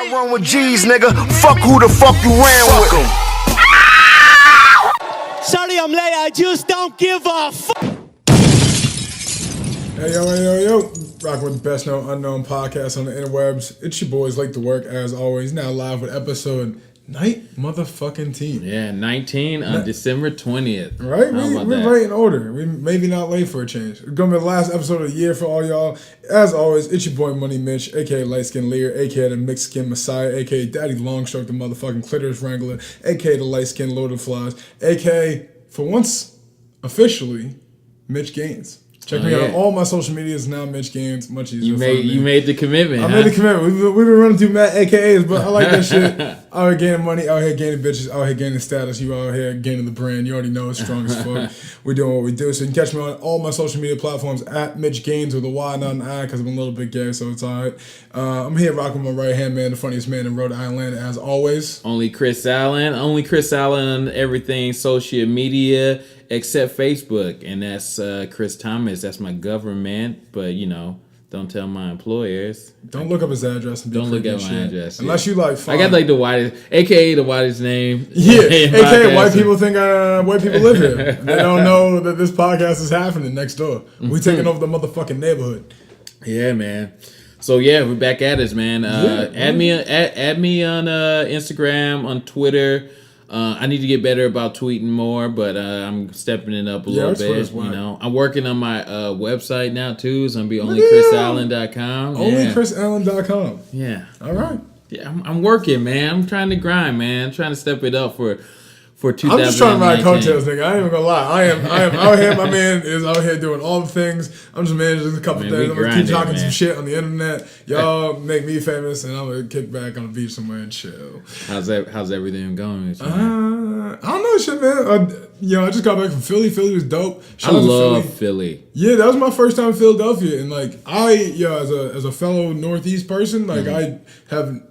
I run with G's, nigga. Fuck who the fuck you ran with. Sorry I'm late, I just don't give a fuck. Hey, yo. Rocking with the best known unknown podcast on the interwebs. It's your boys, Like to Work, as always. Now live with episode 19. Yeah, 19 on December 20th. Right? We're right in order. We maybe not late for a change. It's going to be the last episode of the year for all y'all. As always, it's your boy, Money Mitch, a.k.a. Light Skin Leader, a.k.a. the Mixed Skin Messiah, a.k.a. Daddy Longstroke, the motherfucking clitoris wrangler, a.k.a. the Light Skin Lord of Flies, a.k.a. for once, officially, Mitch Gaines. Check me out. All my social medias now, Mitch Gaines. Much easier. You made the commitment. I made the commitment. We've been running through mad AKAs, but I like that shit. Out here gaining money, out here gaining bitches, out here gaining status. You out here gaining the brand. You already know it's strong as fuck. We're doing what we do. So you can catch me on all my social media platforms at Mitch Gaines with a Y, not an I, because I'm a little bit gay, so it's alright. I'm here rocking with my right hand man, the funniest man in Rhode Island, as always. Only Chris Allen on everything social media except Facebook, and that's Chris Thomas. That's my government, but don't tell my employers. Don't look up his address and don't look at my address unless you like. I got like the widest, aka the widest name. Yeah, aka white people think white people live here. They don't know that this podcast is happening next door. We taking over the motherfucking neighborhood. Yeah, man. So yeah, we're back at us, man. Add me on Instagram, on Twitter. I need to get better about tweeting more, but I'm stepping it up a little bit. I'm working on my website now too. So I'm be onlychrisallen.com. Onlychrisallen.com. Yeah. All right. Yeah, I'm working, man. I'm trying to grind, man. I'm trying to step it up for 2019. I'm just trying to ride coattails, nigga. I ain't even gonna lie. I am out here. My man is out here doing all the things. I'm just managing a couple things. I'm gonna keep talking some shit on the internet. Y'all make me famous, and I'm gonna kick back on the beach somewhere and chill. How's everything going? I don't know, shit, man. I just got back from Philly. Philly was dope. I love Philly. Yeah, that was my first time in Philadelphia, and like as a fellow Northeast person, like I have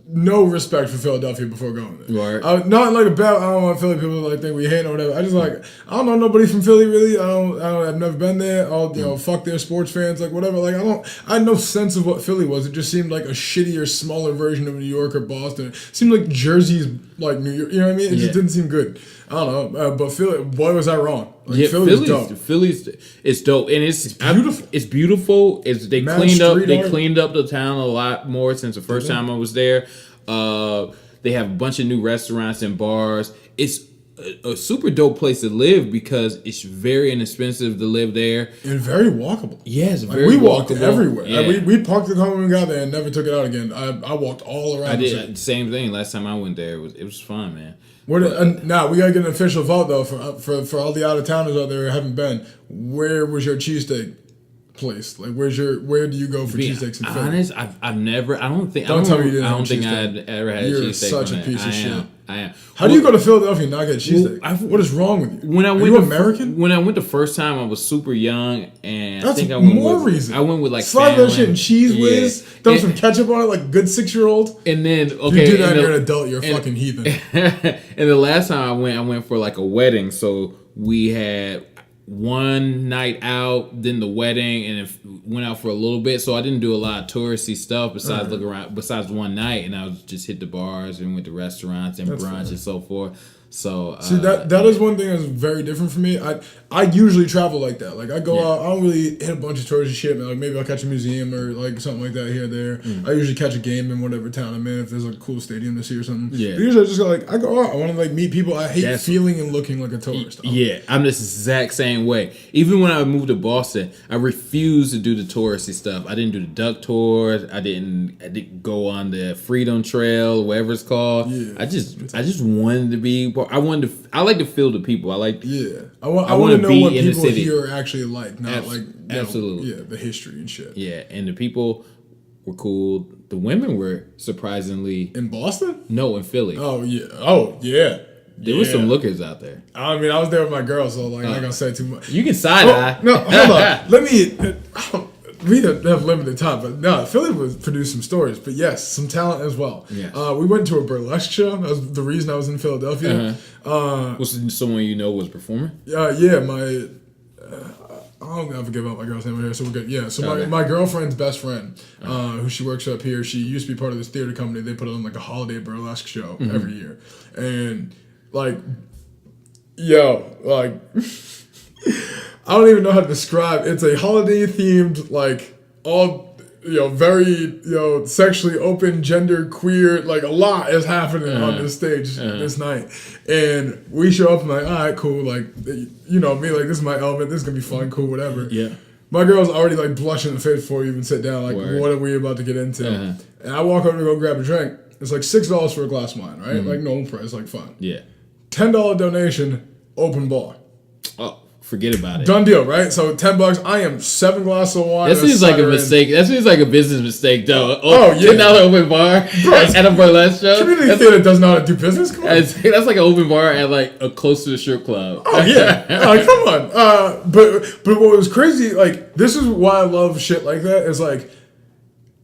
no respect for Philadelphia before going there. Right. Not like I don't want Philly people to think we hate or whatever. I just I don't know nobody from Philly really. I've never been there. Fuck their sports fans, like whatever. Like I had no sense of what Philly was. It just seemed like a shittier, smaller version of New York or Boston. It seemed like Jersey's like New York. You know what I mean? It just didn't seem good. I don't know. But Philly, boy, was I wrong. Like, Philly's dope. It's dope, and it's beautiful. It's beautiful. They cleaned up the town a lot more since the first time I was there. They have a bunch of new restaurants and bars. It's a super dope place to live because it's very inexpensive to live there and very walkable. Yeah, it's very we walked everywhere. Yeah. We parked the car when we got there and never took it out again. I walked all around. I did the same thing last time I went there. It was fun, man. Now we gotta get an official vote though for all the out of towners out there who haven't been. Where was your cheesesteak place? Like where do you go for cheesesteaks in Philly? Honest, I've never. Don't tell me you didn't. I don't think I'd ever had a cheesesteak. You're such a piece of shit. I am. How do you go to Philadelphia and not get a cheesesteak? What is wrong with you? Are you American? When I went the first time, I was super young, and that's I think I went more reason. I went with like slide that shit in cheese whiz, throw some ketchup on it like a good 6-year-old. And then if you do that, you're an adult. You're a fucking heathen. And the last time I went for like a wedding, so we had one night out, then the wedding, and it went out for a little bit. So I didn't do a lot of touristy stuff besides look around. Besides one night, and I was just hit the bars and went to restaurants and brunch and so forth. So see that is one thing that's very different for me. I usually travel like that. Like I go out, I don't really hit a bunch of touristy shit. Like maybe I'll catch a museum or like something like that here or there. I usually catch a game in whatever town I'm in if there's like a cool stadium to see or something. Yeah. But usually I just go I go out. I want to like meet people. I hate feeling and looking like a tourist. Yeah, I'm the exact same way. Even when I moved to Boston, I refused to do the touristy stuff. I didn't do the duck tours. I didn't go on the Freedom Trail, whatever it's called. Yeah. I just wanted to be. I like to feel the people. I want to know what people here are actually like, not absolutely the history and shit. Yeah, and the people were cool. The women were surprisingly in Boston. No, in Philly. Oh yeah. There were some lookers out there. I mean, I was there with my girl, so like I'm not gonna say too much. You can side eye. No, hold on. Let me. We have limited time, but no, Philly would produce some stories. But yes, some talent as well. Yes. We went to a burlesque show. That was the reason I was in Philadelphia. Was someone you know was performing? Yeah, my. I don't ever give out my girl's name over here, so we're good. Yeah, so my girlfriend's best friend, who she works up here, she used to be part of this theater company. They put on like a holiday burlesque show every year. And like, like, I don't even know how to describe. It's a holiday themed, like, all, very, sexually open, gender queer, like a lot is happening on this stage this night. And we show up and like, all right, cool. Like, me, like, this is my element. This is going to be fun, cool, whatever. Yeah. My girl's already like blushing in the face before we even sit down. Like, what are we about to get into? And I walk over to go grab a drink. It's like $6 for a glass of wine, right? Like normal price, like fun. Yeah. $10 donation, open bar. Oh. Forget about it. Done deal, right? So $10. I am 7 glasses of wine. That seems like a mistake. That seems like a business mistake, though. Yeah. $10 open bar at a burlesque show. Community theater does not do business. Come on. That's like an open bar at like a close to the strip club. Oh yeah, come on. But what was crazy, like this is why I love shit like that. Is like.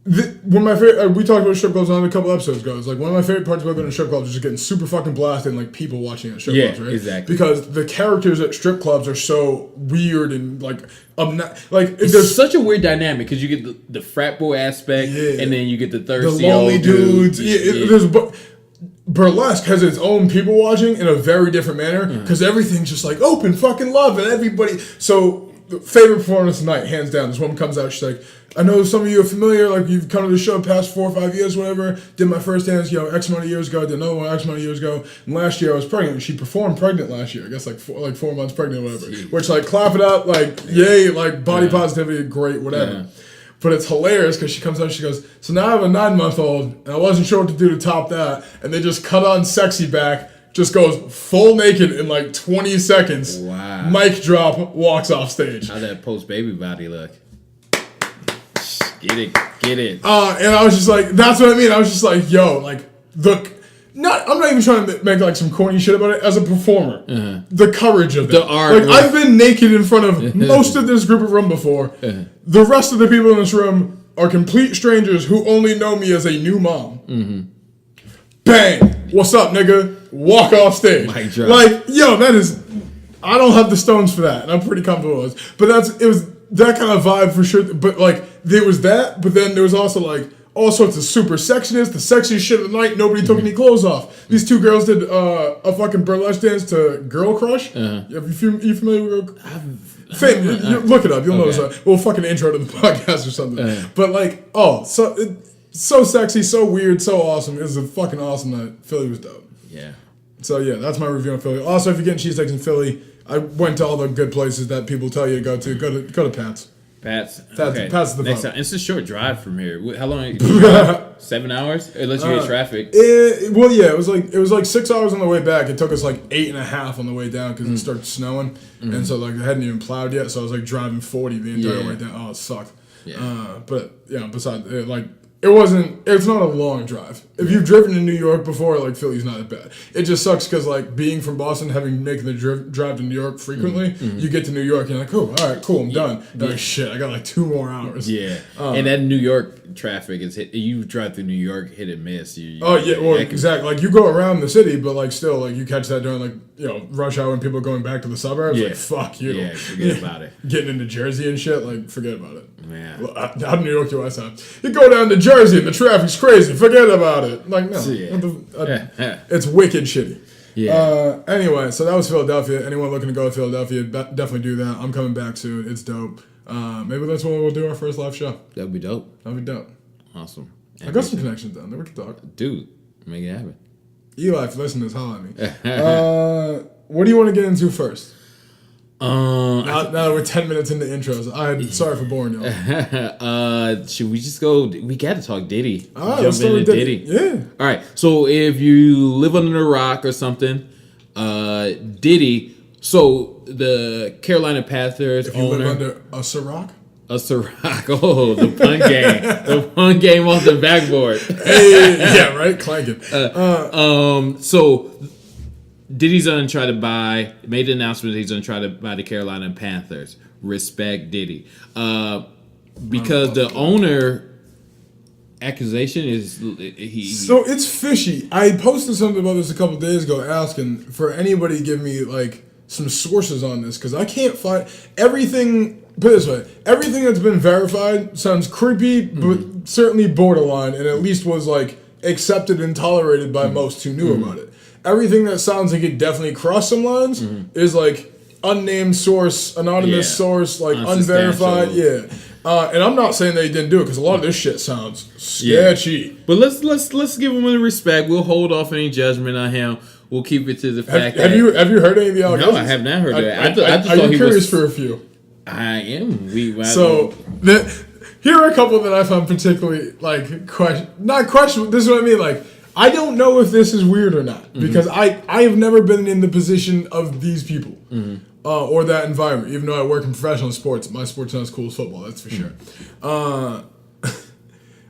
One of my favorite, we talked about strip clubs on a couple episodes ago. It's like one of my favorite parts about going to strip clubs is just getting super fucking blasted and like people watching at strip clubs, right? Exactly. Because the characters at strip clubs are so weird and like there's such a weird dynamic because you get the frat boy aspect and then you get the thirsty the lonely old dudes. There's Burlesque has its own people watching in a very different manner because everything's just like open fucking love and everybody. So the favorite performance tonight, hands down. This woman comes out, she's like, I know some of you are familiar, like you've come to the show past 4 or 5 years, whatever. Did my first dance, X amount of years ago. Did another one X amount of years ago. And last year I was pregnant. She performed pregnant last year. I guess like 4 months pregnant or whatever. Jeez. Which like clap it up, like yay, like body positivity, great, whatever. Yeah. But it's hilarious because she comes out and she goes, so now I have a 9-month-old and I wasn't sure what to do to top that. And they just cut on sexy back. Just goes full naked in like 20 seconds. Wow. Mic drop, walks off stage. How'd that post-baby body look? Get it. And I was just like, that's what I mean. I was just like, yo, like, I'm not even trying to make like some corny shit about it. As a performer, the courage of it. The art. Like, I've been naked in front of most of this group of room before. The rest of the people in this room are complete strangers who only know me as a new mom. Bang! What's up, nigga? Walk off stage. Like, yo, that is... I don't have the stones for that, and I'm pretty comfortable with it. But it was that kind of vibe for sure. But, like, there was that, but then there was also, like, all sorts of super sexiness, the sexiest shit of the night. Nobody took any clothes off. These two girls did a fucking burlesque dance to Girl Crush. You familiar with Girl Crush? Look it up. You'll notice that. We'll fucking intro to the podcast or something. But, like, so sexy, so weird, so awesome. It was a fucking awesome night. Philly was dope. Yeah. So, yeah, that's my review on Philly. Also, if you're getting cheesesteaks in Philly, I went to all the good places that people tell you to go to. Go to Pat's. Pat's. Okay. Pat's the next fun. time. It's a short drive from here. How long? 7 hours? Unless you get traffic. It was like 6 hours on the way back. It took us like 8.5 on the way down because it started snowing, and so like I hadn't even plowed yet. So I was like driving 40 the entire way down. Oh, it sucked. Yeah. But besides like. It's not a long drive. If you've driven to New York before, like, Philly's not that bad. It just sucks because, like, being from Boston, making the drive to New York frequently, you get to New York and you're like, oh, all right, cool, I'm done. Like, shit, I got like 2 more hours. Yeah. And that New York traffic you drive through New York, hit and miss. Exactly. Like, you go around the city, but, like, still, like, you catch that during, like, rush hour when people are going back to the suburbs. Yeah. Like, fuck you. Yeah, forget about it. Getting into Jersey and shit, like, forget about it. Man. Out of New York to West Side. You go down to Jersey and the traffic's crazy. Forget about it. Like, no. It's wicked shitty. Yeah. Anyway, so that was Philadelphia. Anyone looking to go to Philadelphia, definitely do that. I'm coming back soon. It's dope. Maybe that's when we'll do our first live show. That'd be dope. Awesome. I got some connections down there. We can talk. Dude, make it happen. Eli, if you listen to this, holler at me. What do you want to get into first? Now that we're 10 minutes into intros, sorry for boring y'all. Should we just go? We got to talk Diddy. Let's start with Diddy. Yeah. All right. So if you live under a rock or something, Diddy. So the Carolina Panthers if you live under a Ciroc? A Ciroc. Oh, the pun game. The pun game off the backboard. Hey, yeah, right? Clanking. So Diddy's gonna try to made the announcement that he's gonna try to buy the Carolina Panthers. Respect Diddy. Because the owner accusation is So it's fishy. I posted something about this a couple days ago asking for anybody to give me like some sources on this because I can't find everything put it this way, everything that's been verified sounds creepy, but certainly borderline, and at least was like accepted and tolerated by most who knew about it. Everything that sounds like it definitely crossed some lines is like unnamed source, anonymous source, like unverified. Yeah. And I'm not saying they didn't do it because a lot of this shit sounds sketchy. Yeah. But let's give him the respect. We'll hold off any judgment on him. We'll keep it to the fact that... Have you heard any of the allegations? No, I have not heard that. I just are thought you curious for a few? I am. Here are a couple that I found particularly, like, not questionable. This is what I mean, like, I don't know if this is weird or not because I have never been in the position of these people or that environment. Even though I work in professional sports, my sport's not as cool as football. That's for sure.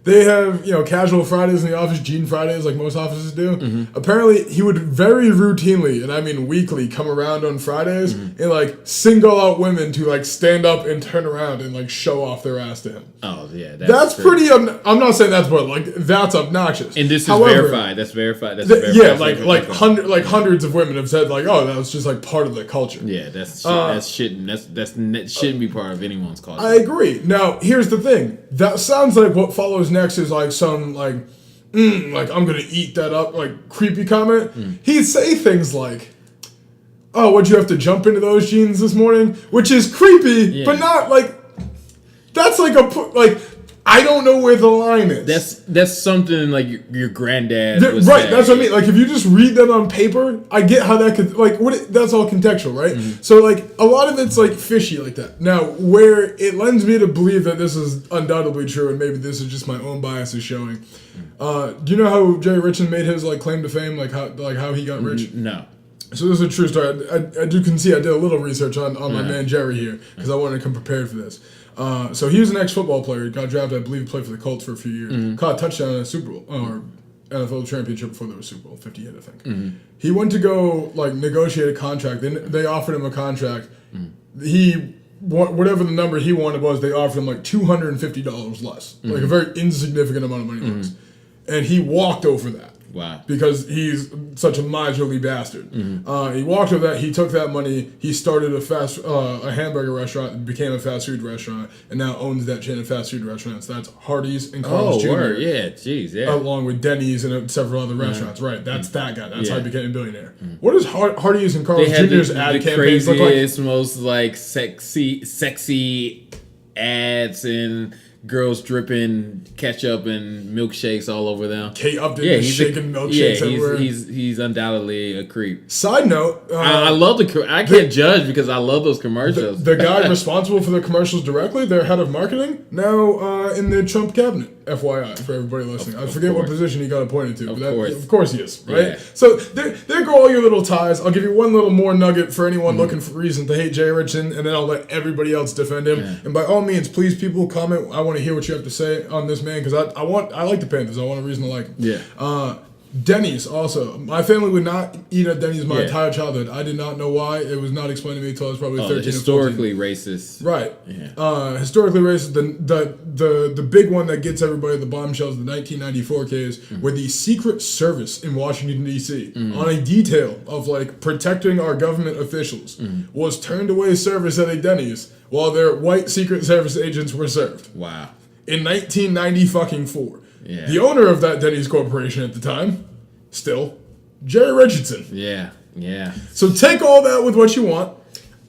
They have, casual Fridays in the office, Gene Fridays, like most offices do. Apparently, he would very routinely, and I mean weekly, come around on Fridays and, like, single out women to, like, stand up and turn around and, like, show off their ass to him. Oh, yeah. That's pretty, I'm not saying that's, but, like, that's obnoxious. And this is verified. That's verified. That's verified. Yeah, like hundreds of women have said, like, oh, that was just, like, part of the culture. Yeah, that shouldn't be part of anyone's culture. I agree. Now, here's the thing. That sounds like what follows next is like some like I'm gonna eat that up, like creepy comment. He'd say things like, "Oh, what'd you have to jump into those jeans this morning?" Which is creepy, but not like that's like I don't know where the line is. That's something like your granddad would right, say. that's what I mean. Like if you just read that on paper, I get how that could that's all contextual, right? So like a lot of it's like fishy like that. Now, where it lends me to believe that this is undoubtedly true, and maybe this is just my own biases showing. Do you know how Jerry Richardson made his like claim to fame, like how he got rich? No. So this is a true story. I do concede I did a little research on my man Jerry here because I wanted to come prepared for this. So he was an ex-football player. He got drafted, I believe he played for the Colts for a few years. Caught a touchdown in a Super Bowl, or NFL championship before there was Super Bowl, 58 I think. He went to go like negotiate a contract. They offered him a contract. He, whatever the number he wanted was, they offered him like $250 less. Like a very insignificant amount of money less. And he walked over that. Wow. Because he's such a miserly bastard. He walked over that. He took that money. He started a hamburger restaurant, became a fast food restaurant, and now owns that chain of fast food restaurants. That's Hardee's and Carl's Jr. Word. Yeah, jeez, yeah. Along with Denny's and several other restaurants. Right, that's that guy. That's how he became a billionaire. What does Hardee's and Carl's Jr.'s ad campaigns look like? The craziest, most like sexy ads and girls dripping ketchup and milkshakes all over them. Kate Upton is shaking milkshakes everywhere. He's undoubtedly a creep. Side note, I love I can't judge because I love those commercials. The guy responsible for the commercials directly, their head of marketing, now in the Trump cabinet. FYI for everybody listening. I forget what position he got appointed to. Of course he is, right? Yeah. So there go all your little ties. I'll give you one little more nugget for anyone looking for reason to hate Jay Richardson, and then I'll let everybody else defend him. Yeah. And by all means, please, people, comment. I want to hear what you have to say on this man because I like the Panthers. I want a reason to like him. Yeah. Denny's also. My family would not eat at Denny's my entire childhood. I did not know why. It was not explained to me until I was probably 13 historically or 14. racist. Right. Yeah. Historically racist. The big one that gets everybody the bombshells, the 1994 case, where the Secret Service in Washington, D.C., on a detail of like protecting our government officials, was turned away service at a Denny's while their white Secret Service agents were served. Wow. In 1994. Yeah. The owner of that Denny's Corporation at the time, still, Jerry Richardson. Yeah, yeah. So take all that with what you want.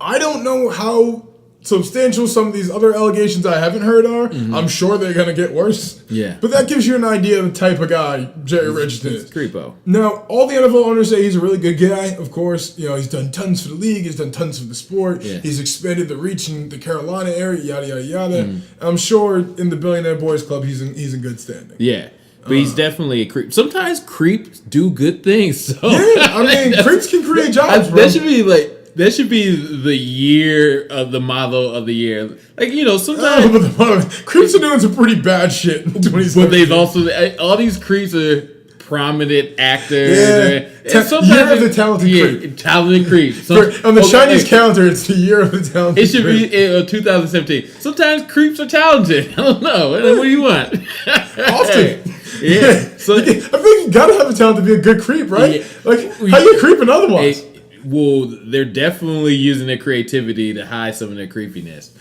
I don't know how substantial some of these other allegations I haven't heard are. I'm sure they're going to get worse. Yeah. But that gives you an idea of the type of guy Jerry Richardson is. Creepo. Now, all the NFL owners say he's a really good guy. Of course, he's done tons for the league. He's done tons for the sport. Yeah. He's expanded the reach in the Carolina area, yada, yada, yada. I'm sure in the Billionaire Boys Club, he's in good standing. Yeah. But he's definitely a creep. Sometimes creeps do good things. So. Yeah, I mean, creeps can create jobs, bro. That should be the year of the model of the year. Like, sometimes... creeps are doing some pretty bad shit in 2017. But they've also... All these creeps are prominent actors. Yeah. Year of the talented creep. Talented creep. On the Chinese calendar, it's the year of the talented creep. It should be 2017. Sometimes creeps are talented. I don't know. What do you want? Often. Yeah. So, I think you gotta have a talent to be a good creep, right? Yeah. Like, how you creeping otherwise? Well, they're definitely using their creativity to hide some of their creepiness.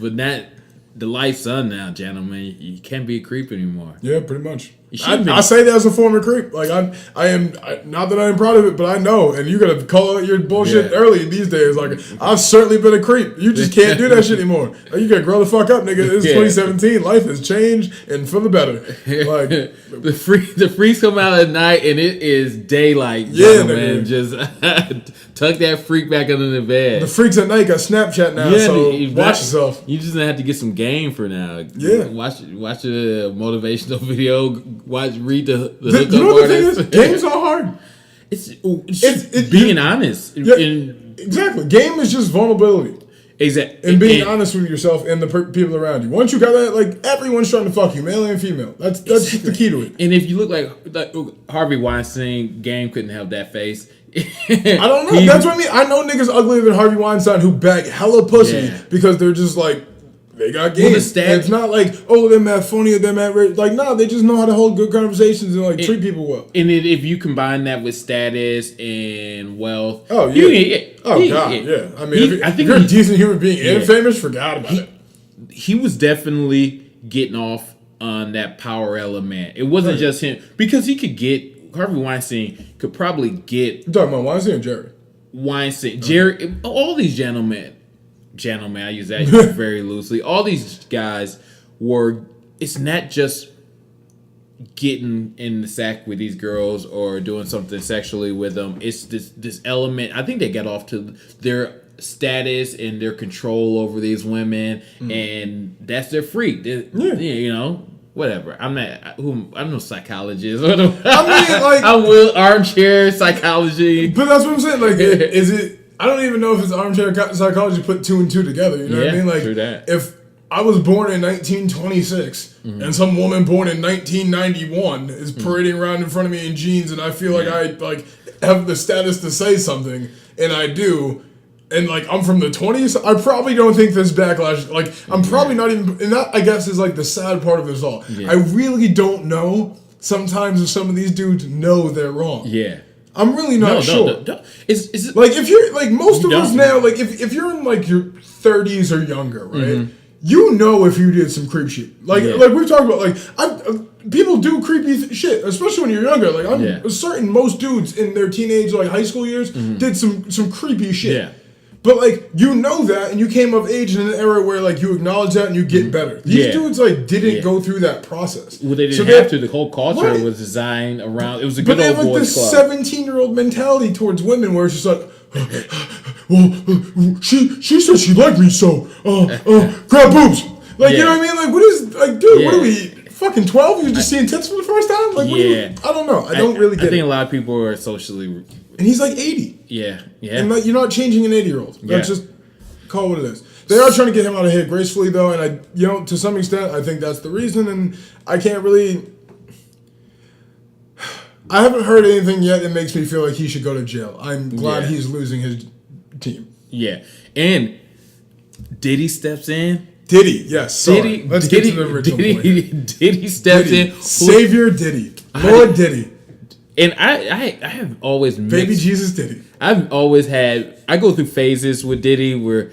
but that the life's on now, gentlemen. You can't be a creep anymore. Yeah, pretty much. I say that as a former creep. Like I am not that I'm proud of it, but I know. And you gotta call out your bullshit early these days. Like I've certainly been a creep. You just can't do that shit anymore. Like, you gotta grow the fuck up, nigga. It's 2017. Life has changed and for the better. Like the freaks come out at night and it is daylight. Yeah, man. Just tuck that freak back under the bed. The freaks at night got Snapchat now, so watch yourself. You just have to get some game for now. Yeah, watch a motivational video. Read the hookup you know what the thing artist. is? Games are hard. It's being honest. Yeah, exactly. Game is just vulnerability. Exactly. And being honest with yourself and the people around you. Once you got that, like, everyone's trying to fuck you, male and female. That's just the key to it. And if you look like Harvey Weinstein, Game couldn't have that face. I don't know. That's what I mean. I know niggas uglier than Harvey Weinstein who bag hella pussy because they're just like, they got game. It's not like, oh, they're mad funny or they're mad rich. Like, no, they just know how to hold good conversations and, like, treat people well. And if you combine that with status and wealth. Oh, yeah. I mean, if you're a decent human being and famous, forgot about it. He was definitely getting off on that power element. It wasn't just him. Because he could get, Harvey Weinstein could probably get. You talking about Weinstein or Jerry? Weinstein. Jerry, all these gentlemen, I use that very loosely. All these guys were, it's not just getting in the sack with these girls or doing something sexually with them. It's this element. I think they got off to their status and their control over these women, and that's their freak. You know, whatever. I'm no psychologist. I mean, like, I will armchair psychology. But that's what I'm saying. Like, is it? I don't even know if it's armchair psychology put two and two together. You know what I mean? Like, if I was born in 1926 and some woman born in 1991 is parading around in front of me in jeans, and I feel like I have the status to say something, and I do, and like I'm from the 20s, I probably don't think this backlash. Like, I'm probably not even. And that, I guess, is like the sad part of this all. Yeah. I really don't know sometimes if some of these dudes know they're wrong. Yeah. I'm really not sure. Is it, like, if you're like most of us now, like if you're in like your 30s or younger, right? You know if you did some creep shit. Like we've talked about, like people do creepy shit, especially when you're younger. Like I'm certain most dudes in their teenage, like high school years, did some creepy shit. Yeah. But like, you know that, and you came of age in an era where like you acknowledge that and you get better. These dudes like didn't go through that process. Well, they didn't have to. The whole culture was designed around. It was a good old boys club. But they have like this 17-year-old mentality towards women, where it's just like, well, she said she liked me, so grab boobs. Like, you know what I mean? Like, what is, like, dude, what are we, fucking 12? You're just seeing tits for the first time? Like, I don't know. I don't really get it. I think a lot of people are socially. And he's like 80. Yeah. And like, you're not changing an 80-year-old. That's just call it what it is. They are trying to get him out of here gracefully, though, and to some extent, I think that's the reason. And I can't really. I haven't heard anything yet that makes me feel like he should go to jail. I'm glad he's losing his team. Yeah, and Diddy steps in. Diddy, yes. Sorry. Let's get to the original point. Diddy steps in. Savior Diddy. Lord Diddy. And I have always Baby Jesus Diddy. I've always had. I go through phases with Diddy where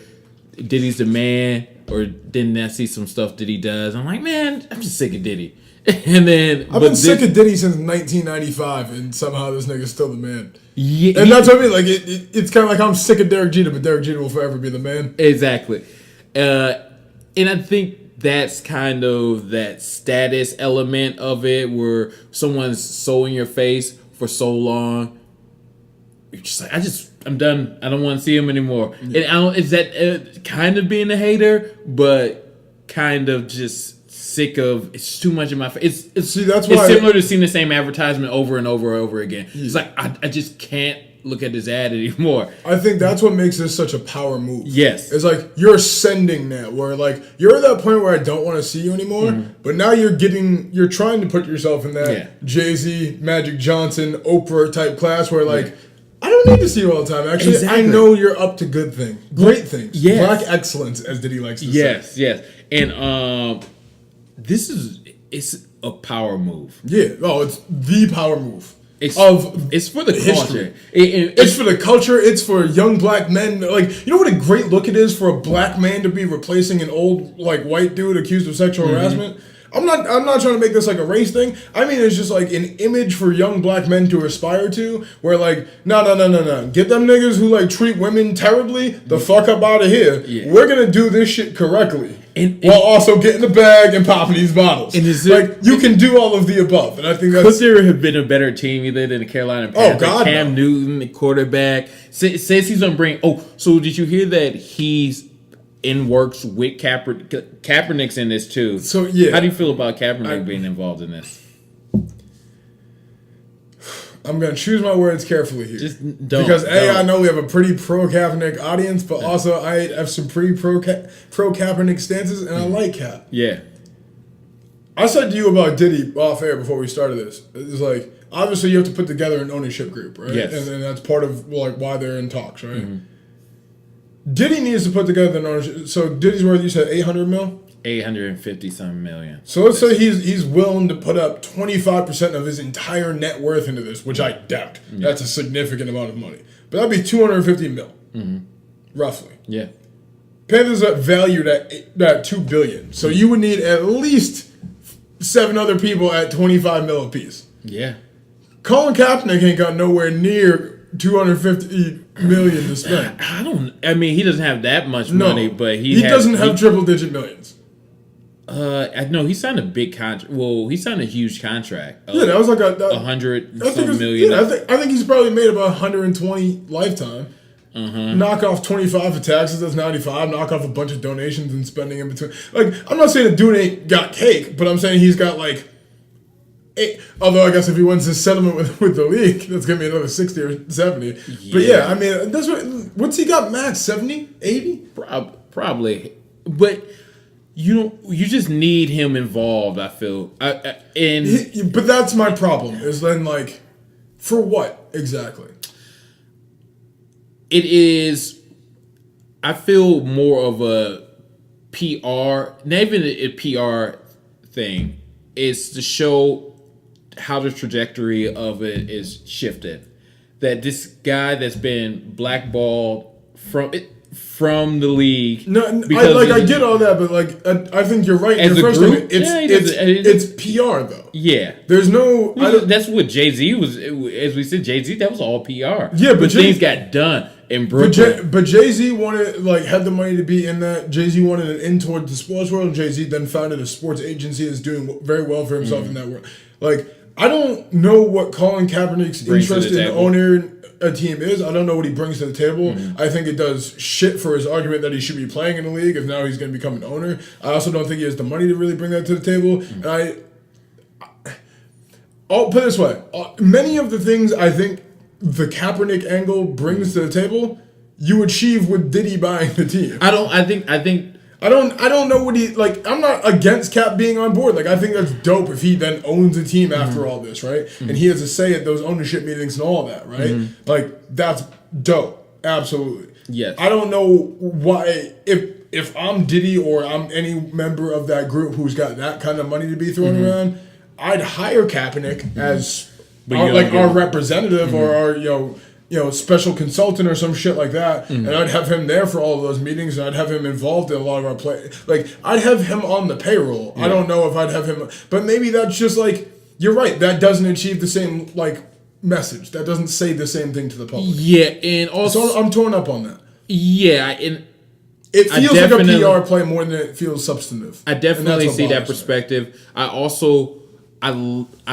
Diddy's the man, or then I see some stuff Diddy does. I'm like, man, I'm just sick of Diddy. And then I've been sick of Diddy since 1995, and somehow this nigga's still the man. Yeah, and that's what I mean. Like it's kind of like I'm sick of Derek Jeter, but Derek Jeter will forever be the man. Exactly. And I think that's kind of that status element of it, where someone's so in your face for so long, you're just like, I'm done. I don't want to see him anymore. Yeah. And is that kind of being a hater, but kind of just sick of, it's too much in my face. It's similar to seeing the same advertisement over and over and over again. Yeah. It's like, I just can't look at this ad anymore. I think that's what makes this such a power move. Yes. It's like, you're ascending now, where like, you're at that point where I don't want to see you anymore, but now you're trying to put yourself in that Jay-Z, Magic Johnson, Oprah type class where like, I don't need to see you all the time. Actually, I know you're up to good things. Great things. Yes. Black excellence, as Diddy likes to say. Yes. And it's a power move. Yeah. Oh, it's the power move. It's for the history. culture. It's for the culture. It's for young black men. Like, you know what a great look it is for a black man to be replacing an old like white dude accused of sexual harassment. I'm not trying to make this like a race thing. I mean, it's just like an image for young black men to aspire to. Where like, no, get them niggas who like treat women terribly the fuck up out of here. Yeah. We're gonna do this shit correctly, while also getting the bag and popping these bottles. And you can do all of the above, and I think that's. Could there have been a better team either than the Carolina Panthers? Oh God, Cam Newton, the quarterback, says he's gonna bring. Oh, so did you hear that he's in works with Kaepernick's in this too? So yeah, how do you feel about Kaepernick being involved in this? I'm gonna choose my words carefully here, because I know we have a pretty pro Kaepernick audience, but also I have some pretty pro Kaepernick stances, and I like Cap. Yeah, I said to you about Diddy off air before we started this. It's like, obviously you have to put together an ownership group, right? Yes, and that's part of like why they're in talks, right? Mm-hmm. Diddy needs to put together an ownership. So Diddy's worth, you said 800 mil? 850 some million. So let's say he's willing to put up 25% of his entire net worth into this, which I doubt. Yeah. That's a significant amount of money. But that'd be 250 mil, roughly. Yeah. Panthers are valued at 2 billion. So you would need at least 7 other people at 25 mil apiece. Yeah. Colin Kaepernick ain't got nowhere near 250 million to spend. I mean, he doesn't have that much money, but he doesn't have triple-digit millions. No, he signed a big contract. Well, he signed a huge contract. Yeah, that was like 100 some million. Yeah, I think he's probably made about 120 lifetime. Knock off 25 for taxes, that's 95. Knock off a bunch of donations and spending in between. Like, I'm not saying the dude ain't got cake, but I'm saying he's got like. Although I guess if he wins his settlement with the league, that's gonna be another 60 or 70. Yeah. But yeah, I mean, that's what's he got max 70, 80? Probably. But you just need him involved, I feel. But that's my problem. Is then like, for what exactly? It is. I feel more of a PR, not even a PR thing. It's to show how the trajectory of it is shifted. That this guy that's been blackballed from the league. No, I get all that, but like I think you're right. As a group, it's PR though. Yeah, there's no. That's what Jay-Z was. As we said, Jay-Z, that was all PR. Yeah, but things got done in Brooklyn. But Jay-Z had the money to be in that. Jay-Z wanted an in toward the sports world. Jay-Z then founded a sports agency that's doing very well for himself in that world. Like, I don't know what Colin Kaepernick's interest in owning a team is. I don't know what he brings to the table. I think it does shit for his argument that he should be playing in the league if now he's going to become an owner. I also don't think he has the money to really bring that to the table. And I'll put it this way. Many of the things I think the Kaepernick angle brings to the table, you achieve with Diddy buying the team. I don't know what he like. I'm not against Cap being on board. Like, I think that's dope if he then owns a team after all this, right? And he has a say at those ownership meetings and all that, right? Like, that's dope. Absolutely. Yes. I don't know why if I'm Diddy or I'm any member of that group who's got that kind of money to be thrown around, I'd hire Kaepernick as our representative or our special consultant or some shit like that, and I'd have him there for all of those meetings, and I'd have him involved in a lot of our play. Like, I'd have him on the payroll. Yeah. I don't know if I'd have him, but maybe that's just like, you're right, that doesn't achieve the same like message. That doesn't say the same thing to the public. Yeah, and also so I'm torn up on that. Yeah, and it feels like a PR play more than it feels substantive. I definitely see that perspective. I also I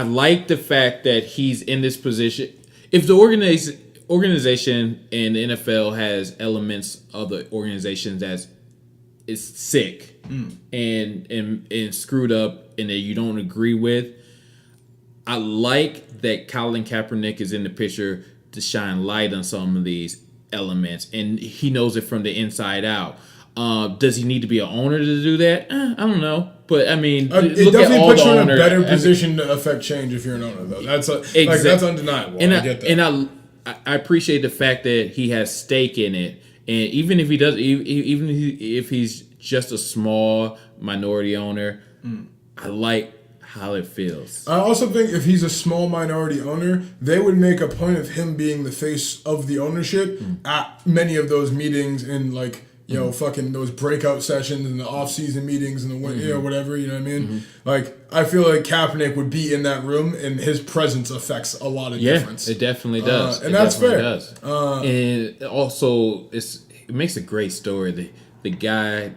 like the fact that he's in this position. If the organization in the NFL has elements of the organization that is sick and screwed up and that you don't agree with, I like that Colin Kaepernick is in the picture to shine light on some of these elements, and he knows it from the inside out. Does he need to be an owner to do that? I don't know. But, I mean, it definitely puts you in a better position to affect change if you're an owner, though. That's that's undeniable. And I get that. And I appreciate the fact that he has stake in it. And even if he does, even if he's just a small minority owner, I like how it feels. I also think if he's a small minority owner, they would make a point of him being the face of the ownership at many of those meetings and like, you know, fucking those breakout sessions and the off-season meetings and the you know, whatever, you know what I mean? Like, I feel like Kaepernick would be in that room and his presence affects a lot of difference. It definitely does. And that's fair. Does. And also, it makes a great story. The guy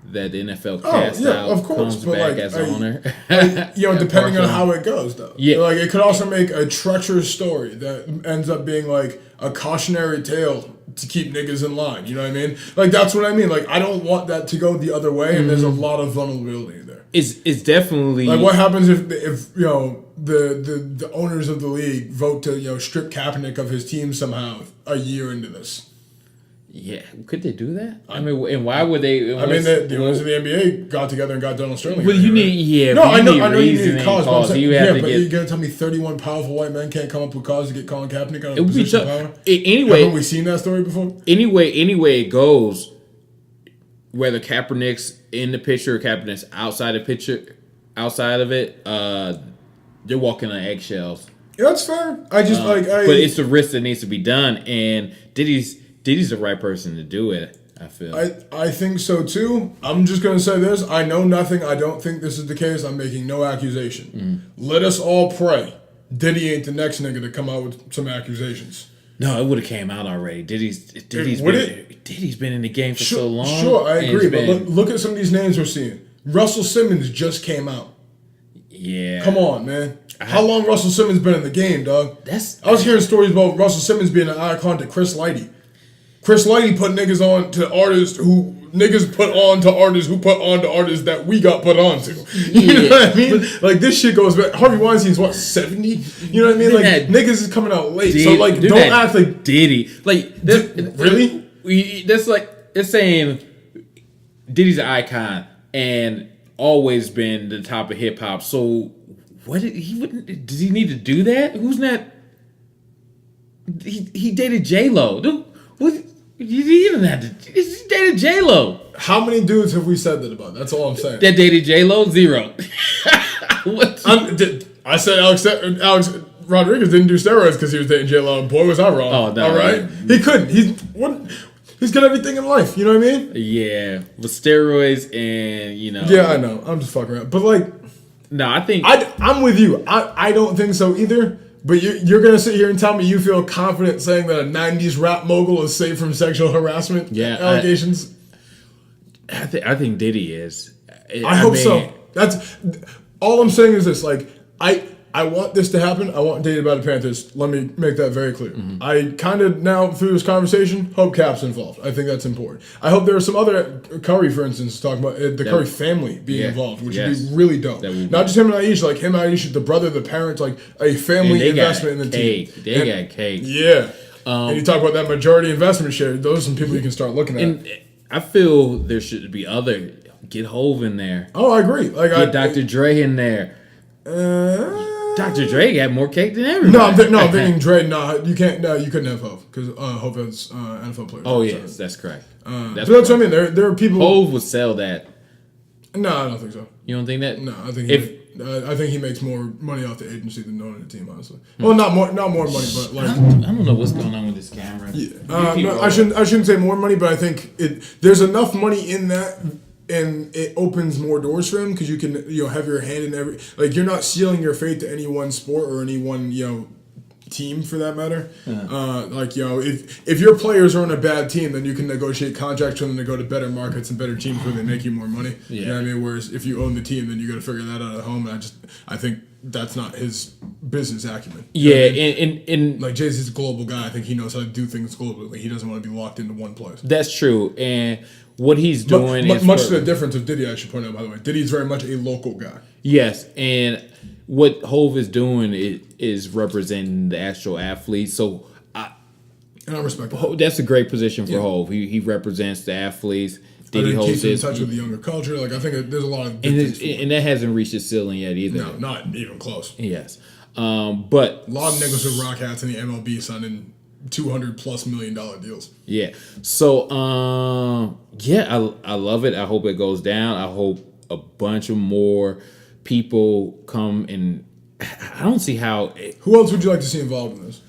that the NFL cast out of course, comes but back like, as owner. You know, depending on how it goes, though. Yeah. Like, it could also make a treacherous story that ends up being like a cautionary tale to keep niggas in line. You know what I mean? Like, that's what I mean. Like, I don't want that to go the other way, and there's a lot of vulnerability there. It's definitely like, what happens if you know the owners of the league vote to, you know, strip Kaepernick of his team somehow a year into this? Yeah, could they do that? I mean, and why would they? I mean, the owners of the NBA got together and got Donald Sterling. Well, you need, no, I know you reason need cause. But I'm saying, but get, you're gonna tell me 31 powerful white men can't come up with cause to get Colin Kaepernick out of it would be position tough. of power? Anyway, haven't we seen that story before? Anyway it goes, whether Kaepernick's in the picture or Kaepernick's outside of it, they're walking on eggshells. Yeah, that's fair. I just but it's the risk that needs to be done, and Diddy's the right person to do it, I feel. I think so too. I'm just going to say this. I know nothing. I don't think this is the case. I'm making no accusation. Let us all pray Diddy ain't the next nigga to come out with some accusations. No, it would have came out already. Diddy's been in the game for so long. Sure, I agree. But look at some of these names we're seeing. Russell Simmons just came out. Yeah. Come on, man. How long Russell Simmons been in the game, dog? I was hearing stories about Russell Simmons being an icon to Chris Lighty. Chris Lighty put niggas on to artists who niggas put on to artists who put on to artists that we got put on to. You know what I mean? Like, this shit goes back. Harvey Weinstein's what, 70? You know what I mean? Like, niggas is coming out late. So, like, don't act like Diddy. Like, really? That's like, it's saying Diddy's an icon and always been the top of hip hop. So, does he need to do that? Who's not? He dated J-Lo. Dude, what? He even had to. He dated J-Lo. How many dudes have we said that about? That's all I'm saying. That dated J-Lo? 0. I said Alex Rodriguez didn't do steroids because he was dating J-Lo. And boy, was I wrong. Oh, no. All right? He couldn't. He's got everything in life. You know what I mean? Yeah. With steroids and, you know. Yeah, I know. I'm just fucking around. But, like. No, I think. I'm with you. I don't think so either. But you're going to sit here and tell me you feel confident saying that a 90s rap mogul is safe from sexual harassment allegations? I think Diddy is. I hope so. That's all I'm saying is this. Like, I want this to happen. I want Diddy about the Panthers. Let me make that very clear. Mm-hmm. I kind of now, through this conversation, hope Cap's involved. I think that's important. I hope there are some other, Curry, for instance, talking about the Curry family being involved, which would be really dope. Not just him and Aish, like him and Aish, the brother, the parents, like a family investment in the team. They got cake. Yeah. And you talk about that majority investment share, those are some people you can start looking at. And I feel there should be other, get Hove in there. Oh, I agree. Like, get Dr. Dre in there. Dr. Dre got more cake than everybody. I'm thinking Dre. You can't. No, you couldn't have Hove because Hove has NFL players. Oh yes, that's correct. That's what I mean. There are people. Hove would sell that. No, I don't think so. You don't think that? No, I think I think he makes more money off the agency than owning the team. Honestly, well, not more money, but like I don't know what's going on with this camera. Yeah, no, I shouldn't say more money, but I think there's enough money in that. And it opens more doors for him because you can have your hand in every, like, you're not sealing your fate to any one sport or any one team for that matter. Like, if your players are on a bad team, then you can negotiate contracts for them to go to better markets and better teams where they make you more money. Yeah. You know what I mean? Whereas if you own the team, then you got to figure that out at home. And I think that's not his business acumen. Yeah, and like Jay-Z's a global guy. I think he knows how to do things globally. He doesn't want to be locked into one place. That's true. And what he's doing is much to the difference of Diddy, I should point out, by the way. Diddy's very much a local guy. Yes, and what Hove is doing is representing the actual athlete. So I respect that. That's a great position for Hove. He represents the athletes. Diddy keeps in touch with the younger culture. Like, I think there's a lot of good things and that hasn't reached its ceiling yet either. No, not even close. Yes, but a lot of niggas with rock hats in the MLB signing $200+ million deals. Yeah. So I love it. I hope it goes down. I hope a bunch of more people come and I don't see how. Who else would you like to see involved in this?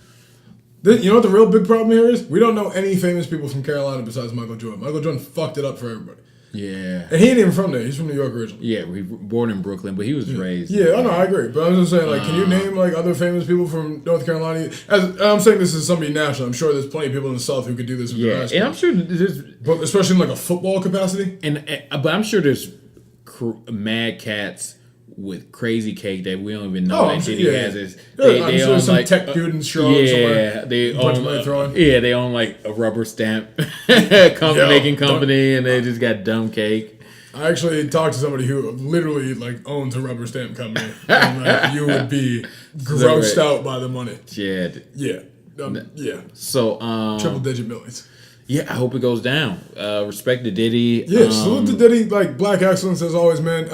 You know what the real big problem here is? We don't know any famous people from Carolina besides Michael Jordan. Michael Jordan fucked it up for everybody. Yeah. And he ain't even from there. He's from New York originally. Yeah, he born in Brooklyn, but he was raised. Yeah, I know, I agree. But I'm just saying, like, can you name, like, other famous people from North Carolina? I'm saying this is somebody national. I'm sure there's plenty of people in the South who could do this with their and I'm sure there's... But especially in, like, a football capacity? But I'm sure there's mad cats with crazy cake that we don't even know that Diddy has. I'm sure some like, tech dude in Charlotte somewhere. They own like a rubber stamp making company, and they just got dumb cake. I actually talked to somebody who literally like owns a rubber stamp company. And, like, you would be grossed out by the money. Yeah. Yeah. So triple digit millions. Yeah, I hope it goes down. Respect to Diddy. Yeah, salute to Diddy. Like, black excellence as always, man.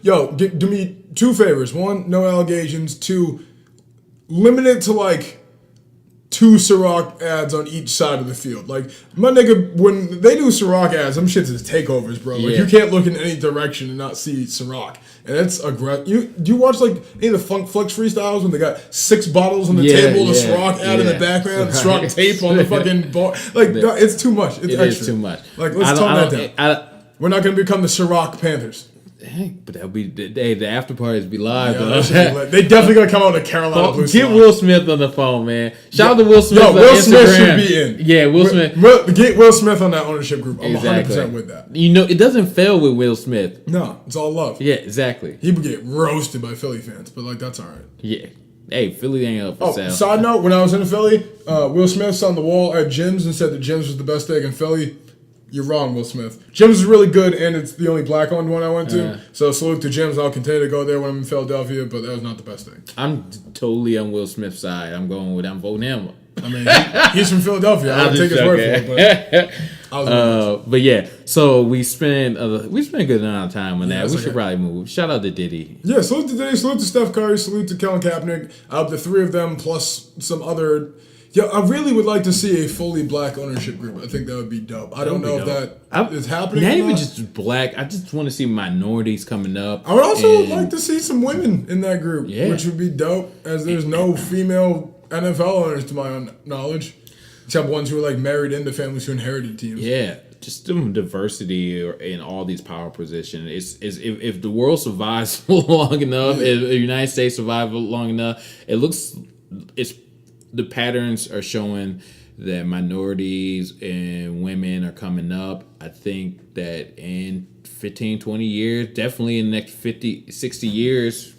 Do me 2 favors. 1, no allegations. 2, limit it to, like, 2 Ciroc ads on each side of the field. Like, my nigga, when they do Ciroc ads, them shits is takeovers, bro. Like, you can't look in any direction and not see Ciroc. And it's aggressive. Do you watch, like, any of the Funk Flex freestyles when they got 6 bottles on the table, the Ciroc ad in the background, Ciroc tape on the fucking bar? Like, it's too much. It's extra. It is too much. Like, let's tone that down. We're not going to become the Ciroc Panthers. Dang, but that'll be the after parties be live. They definitely gonna come out with a Carolina Blue. Get Will Smith on the phone, man. Shout out to Will Smith. Will Smith should be in. Yeah, Will Smith. Get Will Smith on that ownership group. I'm 100% with that. You know, it doesn't fail with Will Smith. No, it's all love. Yeah, exactly. He would get roasted by Philly fans, but like that's all right. Yeah. Hey, Philly ain't up for sale. Side note: when I was in Philly, Will Smith's on the wall at Jim's and said that Jim's was the best steak in Philly. You're wrong, Will Smith. Jim's is really good, and it's the only black-owned one I went to. So salute to Jim's. I'll continue to go there when I'm in Philadelphia, but that was not the best thing. I'm totally on Will Smith's side. I'm voting him. I mean, he's from Philadelphia. I don't take his word for it, but yeah. So we spend a good amount of time on that. We should probably move. Shout out to Diddy. Yeah, salute to Diddy. Salute to Steph Curry. Salute to Colin Kaepernick. The 3 of them plus some other. Yeah, I really would like to see a fully black ownership group. I think that would be dope. I don't know if that is happening. Not even just black. I just want to see minorities coming up. I would also like to see some women in that group, which would be dope, as there's no female NFL owners to my knowledge, except ones who are like married into families who inherited teams. Yeah, just some diversity in all these power positions. If the world survives long enough, if the United States survives long enough, the patterns are showing that minorities and women are coming up. I think that in 15, 20 years, definitely in the next 50, 60 years,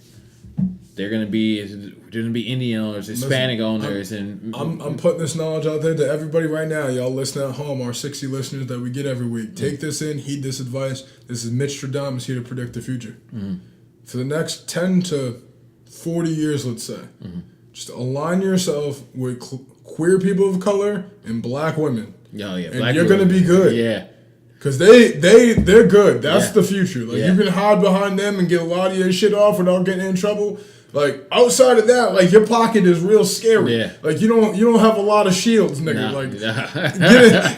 they're going to be Indian owners, Hispanic owners. I'm putting this knowledge out there to everybody right now. Y'all listening at home, our 60 listeners that we get every week. Take this in, heed this advice. This is Mitch Stradamus here to predict the future. Mm-hmm. For the next 10 to 40 years, let's say, just align yourself with queer people of color and black women. Oh, yeah. And you're going to be good. Yeah. Because they're good. That's the future. Like, you can hide behind them and get a lot of your shit off without getting in trouble. Like, outside of that, like, your pocket is real scary. Yeah. Like, you don't have a lot of shields, nigga. Nah. Like,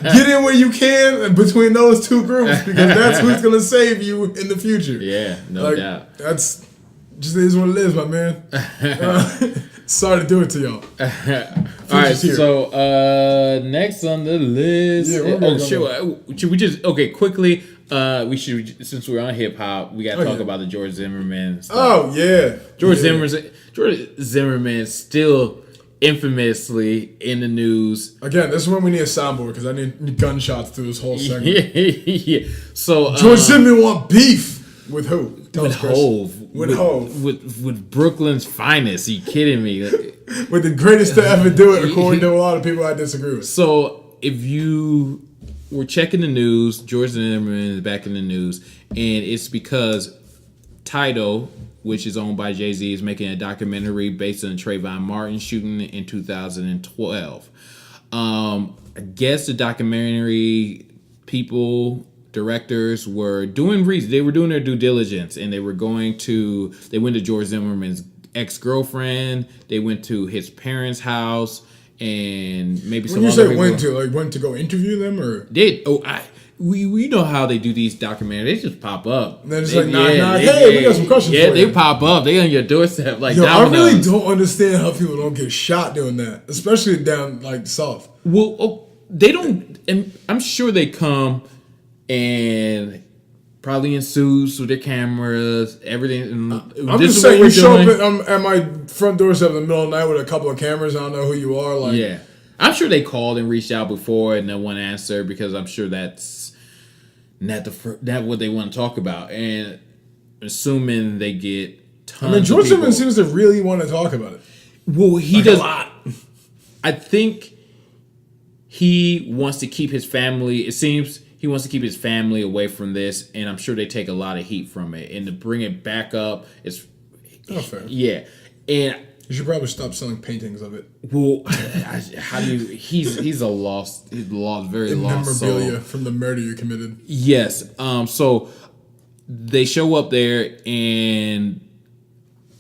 get in where you can between those 2 groups, because that's who's going to save you in the future. Yeah, no doubt. That's just is what it is, my man. Sorry to do it to y'all. All right, so next on the list. Should we just quickly? We should, since we're on hip hop, we got to talk about the George Zimmerman stuff. Oh yeah, George Zimmerman still infamously in the news. Again, this is when we need a soundboard because I need gunshots through this whole segment. Yeah. So George Zimmerman want beef with who? With Hove. With Brooklyn's finest. Are you kidding me? With the greatest to ever do it, according to a lot of people I disagree with. So if you were checking the news, George Zimmerman is back in the news, and it's because Tidal, which is owned by Jay-Z, is making a documentary based on the Trayvon Martin shooting in 2012. I guess the documentary directors were doing their due diligence, and they went to George Zimmerman's ex-girlfriend, they went to his parents' house, and maybe some other people. When you say went to go interview them, or we know how they do these documentaries. They just pop up. And they're just hey, we got some questions for you. Yeah, they pop up. They on your doorstep like Yo, dominoes. I really don't understand how people don't get shot doing that, especially down like south. Well, they don't, and I'm sure they come and probably in suits with their cameras, everything. I'm just saying, you show up at my front doorstep in the middle of the night with a couple of cameras. I don't know who you are. Like, yeah, I'm sure they called and reached out before, and no one answered because I'm sure that's not what they want to talk about. And assuming they get tons. I mean, George Zimmerman seems to really want to talk about it. Well, he does a lot. I think he wants to keep his family. It seems. He wants to keep his family away from this, and I'm sure they take a lot of heat from it. And to bring it back up, it's fair. Yeah, and you should probably stop selling paintings of it. Well, how do you? He's very lost memorabilia soul from the murder you committed. Yes. So they show up there, and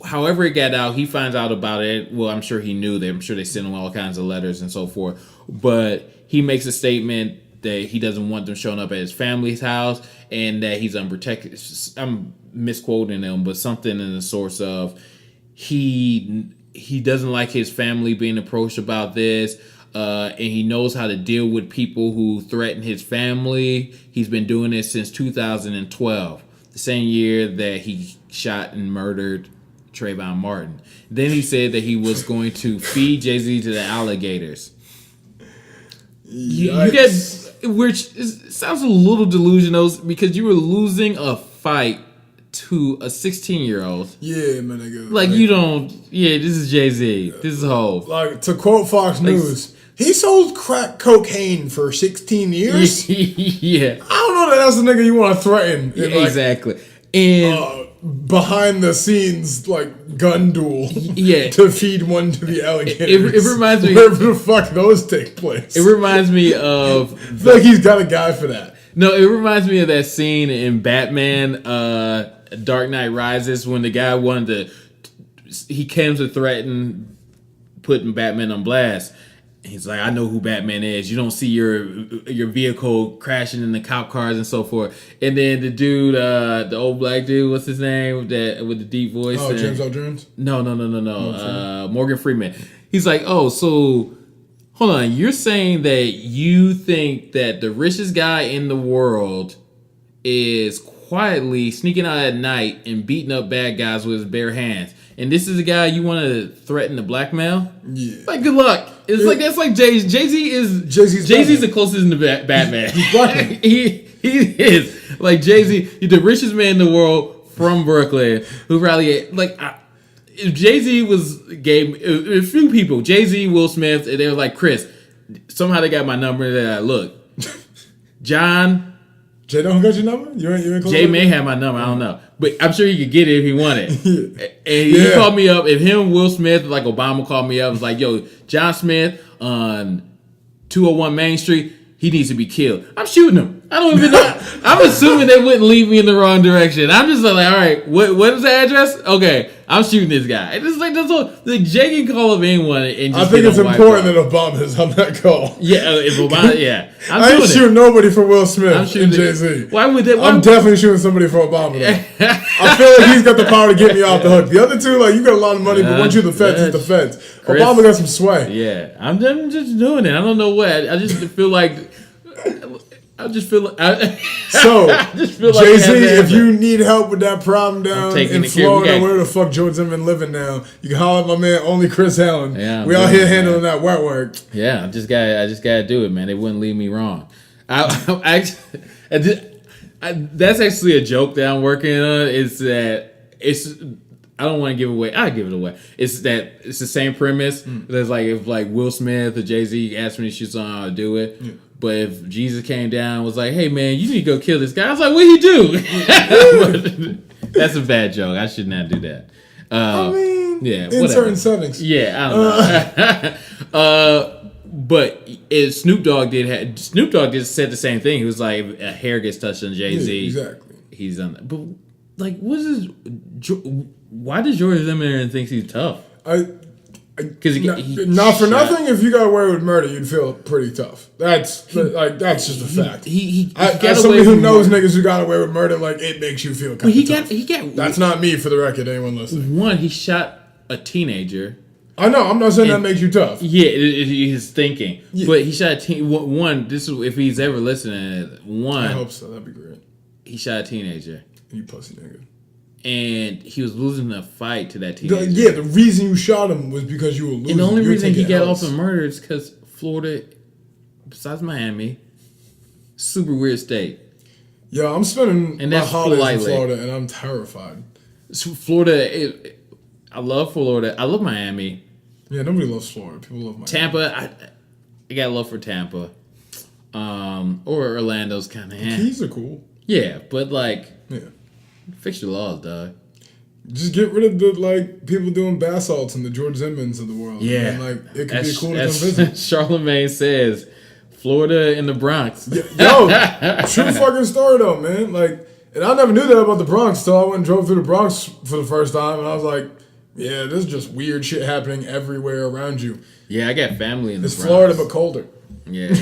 however it got out, he finds out about it. Well, I'm sure he knew that. I'm sure they sent him all kinds of letters and so forth. But he makes a statement that he doesn't want them showing up at his family's house and that he's unprotected. I'm misquoting him, but something in the source of he doesn't like his family being approached about this, and he knows how to deal with people who threaten his family. He's been doing this since 2012, the same year that he shot and murdered Trayvon Martin. Then he said that he was going to feed Jay-Z to the alligators. You get, which sounds a little delusional because you were losing a fight to a 16-year-old. Yeah, man, nigga. Like you don't. Yeah, this is Jay-Z. This is Hov. Like to quote Fox News, he sold crack cocaine for 16 years. Yeah, I don't know that that's the nigga you want to threaten. Yeah, exactly. And behind the scenes, like gun duel. Yeah, to feed one to the alligators. It reminds me wherever the fuck those take place. It reminds me of. I feel like he's got a guy for that. No, it reminds me of that scene in Batman, Dark Knight Rises, when the guy wanted to. He came to threaten putting Batman on blast. He's like, I know who Batman is. You don't see your vehicle crashing in the cop cars and so forth. And then the dude, the old black dude, what's his name? That with the deep voice. Oh, James Earl Jones? No. Morgan Freeman. He's like, oh, so hold on. You're saying that you think that the richest guy in the world is quietly sneaking out at night and beating up bad guys with his bare hands. And this is a guy you want to threaten to blackmail? Yeah. Like, good luck. It's like that's like Jay-Z is Jay-Z's the closest to Batman. He's Batman. he is like Jay-Z, the richest man in the world from Brooklyn who probably like if Jay-Z gave a few people, Jay-Z, Will Smith, and they were like, Chris, somehow they got my number and they're like, look, John. Jay don't got your number? You ain't Jay may have my number. I don't know. But I'm sure he could get it if he wanted. And he called me up. If him, Will Smith, like Obama called me up, was like, yo, John Smith on 201 Main Street, he needs to be killed. I'm shooting him. I don't even know. I'm assuming they wouldn't lead me in the wrong direction. I'm just like, all right, what is the address? Okay, I'm shooting this guy. It's just like that's all. Like Jay can call up anyone and just. I think it's important that Obama is on that call. Yeah, if Obama, yeah, I ain't shooting nobody for Will Smith. I'm shooting Jay-Z. Why would that? I'm definitely shooting somebody for Obama. I feel like he's got the power to get me off the hook. The other two, like you got a lot of money, but once you're the feds, it's the feds. Chris, Obama got some sway. Yeah, I'm just doing it. I don't know what. I just feel like. Jay-Z, if you need help with that problem down in Florida, where the fuck George Zimmerman living now, you can holler at my man, only Chris Allen. Yeah, we out here handling that work. Yeah, I just gotta do it, man. They wouldn't leave me wrong. That's actually a joke that I'm working on. Is that I don't want to give away. I give it away. It's the same premise. That's like if like Will Smith or Jay-Z asked me to shoot something, I'll do it. Yeah. But if Jesus came down and was like, hey, man, you need to go kill this guy. I was like, what'd he do? That's a bad joke. I should not do that. I mean, yeah, in whatever. certain settings. Yeah, I don't know. But Snoop Dogg did said the same thing. He was like, if a hair gets touched on Jay-Z. Yeah, exactly. He's on that. But, like, why does George Zimmerman think he's tough? Because not for nothing. If you got away with murder, you'd feel pretty tough. That's just a fact. He as somebody who knows niggas who got away with murder, like it makes you feel kind of tough. He got. That's not me, for the record. Anyone listening? One, he shot a teenager. I know. I'm not saying that makes you tough. Yeah, he's thinking. Yeah. But he shot a teen. One. This is if he's ever listening. One. I hope so. That'd be great. He shot a teenager. You pussy nigga. And he was losing a fight to that teenager. The reason you shot him was because you were losing. And the only reason he got off of murder is because Florida, besides Miami, super weird state. Yeah, I'm spending and my that's holidays in Florida, and I'm terrified. Florida, I love Florida. I love Miami. Yeah, nobody loves Florida. People love Miami. Tampa, I got love for Tampa. Or Orlando's kind of. Keys are cool. Yeah, but yeah. Fix your laws, dog. Just get rid of the people doing bath salts and the George Zimmons of the world. Yeah, and, it could be cool to come visit. Charlemagne says, Florida and the Bronx. Yo, true fucking story though, man. And I never knew that about the Bronx till I went and drove through the Bronx for the first time, and I was like, yeah, there's just weird shit happening everywhere around you. Yeah, I got family in the Bronx. It's Florida but colder. Yeah.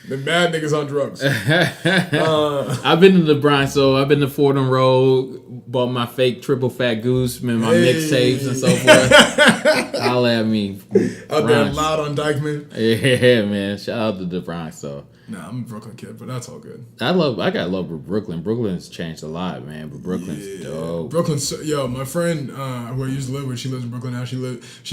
The mad niggas on drugs. I've been to the Bronx, so I've been to Fordham Road, bought my fake triple fat goose, and my mixtapes and so forth. Holla at me. Out there loud on Dykeman. Yeah, man. Shout out to the Bronx, though. Nah, I'm a Brooklyn kid, but that's all good. I got love for Brooklyn. Brooklyn's changed a lot, man, but Brooklyn's dope. Brooklyn's, my friend who I used to live with, she lives in Brooklyn now. She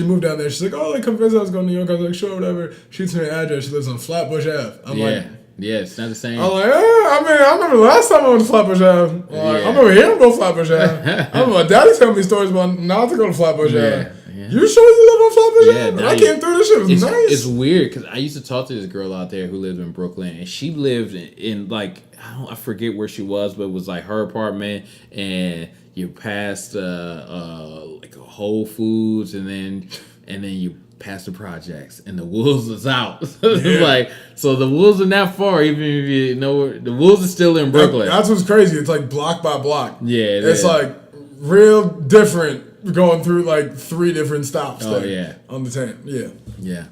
moved down there. She's like, oh, come visit. I was going to New York. I was like, sure, whatever. Shoots me an address. She lives on Flatbush Ave. I'm like, yeah, it's not the same. I'm like, I remember the last time I went to Flatbush Ave. I remember hearing about Flatbush Ave. I remember my daddy telling me stories about not to go to Flatbush Ave. Yeah. You sure you live on Flatbush Ave? I came through this shit. It was nice. It's weird because I used to talk to this girl out there who lived in Brooklyn, and she lived in I forget where she was, but it was her apartment, and you passed a Whole Foods, and then you past the projects, and the wolves was out. So the wolves are not far, even if you know the wolves are still in Brooklyn. That's what's crazy. It's block by block. Yeah, it's real different going through 3 different stops. Oh yeah, on the 10. Yeah, yeah.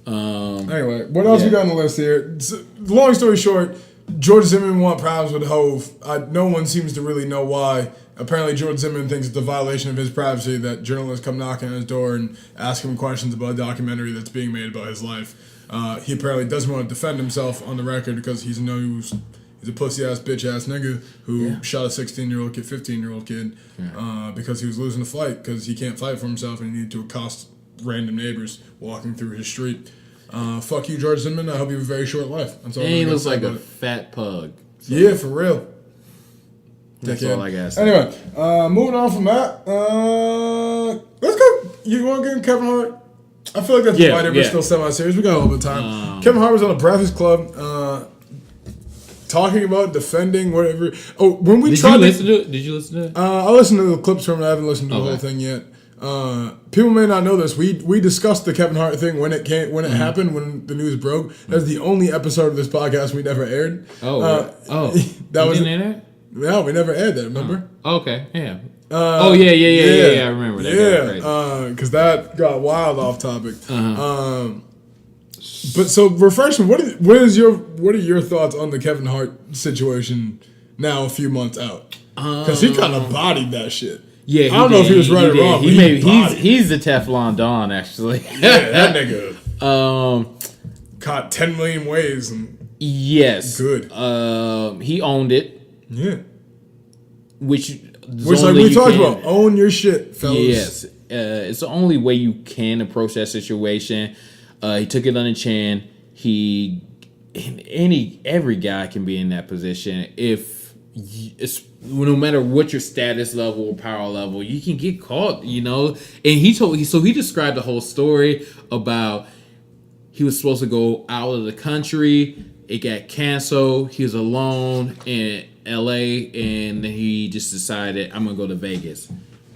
Anyway, what else we got on the list here? Long story short, George Zimmerman want problems with Hove. No one seems to really know why. Apparently, George Zimmerman thinks it's a violation of his privacy that journalists come knocking on his door and ask him questions about a documentary that's being made about his life. He apparently doesn't want to defend himself on the record because he's a pussy-ass, bitch-ass nigga who shot a 16-year-old kid, 15-year-old kid because he was losing the fight because he can't fight for himself and he needed to accost random neighbors walking through his street. Fuck you, George Zimmerman. I hope you have a very short life. That's all. And he looks like a fat pug. So. Yeah, for real. That's all I got to say. Anyway, moving on from that, let's go. You want to get Kevin Hart? I feel like that's lighter, but still semi-serious. We got a little bit of time. Kevin Hart was on the Breakfast Club talking about defending whatever. Oh, when we tried Did you listen to it? I listened to the clips from it. I haven't listened to the whole thing yet. People may not know this. We discussed the Kevin Hart thing when it happened, when the news broke. That's the only episode of this podcast we never aired. That was it. No, we never aired that. Remember? Oh, okay, yeah. Yeah. I remember that. Yeah, because that got wild off topic. But so refreshing. What are your thoughts on the Kevin Hart situation now, a few months out? Because he kind of bodied that shit. Yeah, I don't know if he was right or wrong. He's the Teflon Don, actually. Yeah, that nigga. Caught 10 million ways and good. He owned it. Yeah. Which like we talked about, own your shit, fellas. Yes. It's the only way you can approach that situation. He took it on the chin. Every guy can be in that position. No matter what your status level or power level, you can get caught, And he described the whole story about he was supposed to go out of the country. It got canceled. He was alone in LA, and he just decided, I'm gonna go to Vegas.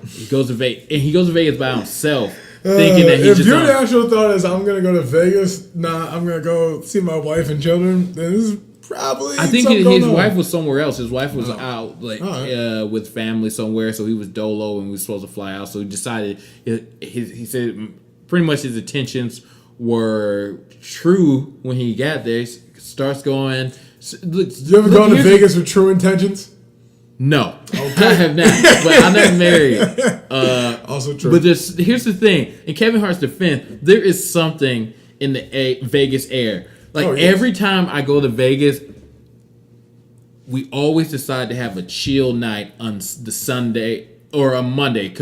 He goes to Vegas by himself, thinking that if your actual thought is I'm gonna go to Vegas, I'm gonna go see my wife and children, then this is probably. I think his wife was somewhere else. His wife was out with family somewhere, so he was dolo and was supposed to fly out. So he decided. He said pretty much his intentions were true when he got there. He starts going. You ever gone to Vegas with true intentions? No, okay. I have not. But I'm not married. Also true. But here's the thing: in Kevin Hart's defense, there is something in the Vegas air. Like every time I go to Vegas, we always decide to have a chill night on the Sunday or on Monday,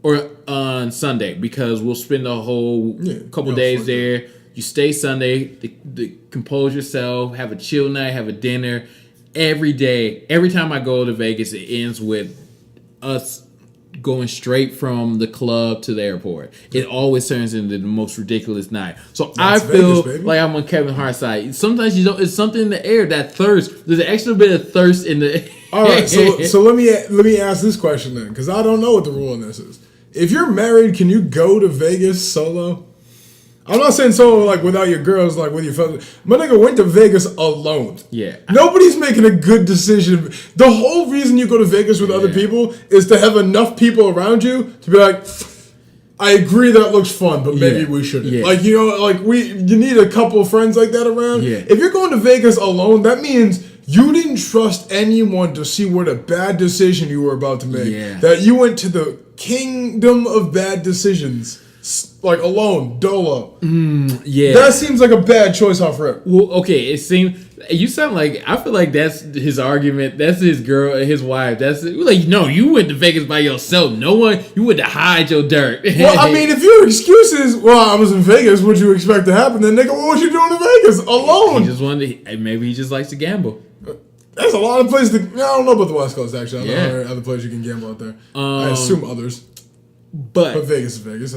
or on Sunday, because we'll spend a whole couple days there. You stay Sunday, the compose yourself, have a chill night, have a dinner. Every day, every time I go to Vegas, it ends with us going straight from the club to the airport. It always turns into the most ridiculous night. So I feel like I'm on Kevin Hart's side. Sometimes you don't. It's something in the air, that thirst. There's an extra bit of thirst in the. All right, so let me ask this question then, because I don't know what the rule in this is. If you're married, can you go to Vegas solo? I'm not saying solo like without your girls, like with your fellas. My nigga went to Vegas alone. Yeah. Nobody's making a good decision. The whole reason you go to Vegas with other people is to have enough people around you to be like, I agree that looks fun, but maybe we shouldn't. Yeah. Like, you know, like you need a couple of friends like that around. Yeah. If you're going to Vegas alone, that means you didn't trust anyone to see what a bad decision you were about to make. Yeah. That you went to the kingdom of bad decisions. Like alone, dolo. Yeah. That seems like a bad choice off rip. Well, okay, it seems you sound like, I feel like that's his argument. That's his girl, his wife. That's like, no, you went to Vegas by yourself. No one, you went to hide your dirt. Well, I mean, if your excuse is, well, I was in Vegas, what you expect to happen? Then nigga, what was you doing in Vegas alone? He just wanted to, maybe he just likes to gamble. There's a lot of places I don't know about the West Coast actually. I don't know other places you can gamble out there. I assume others. But Vegas is Vegas.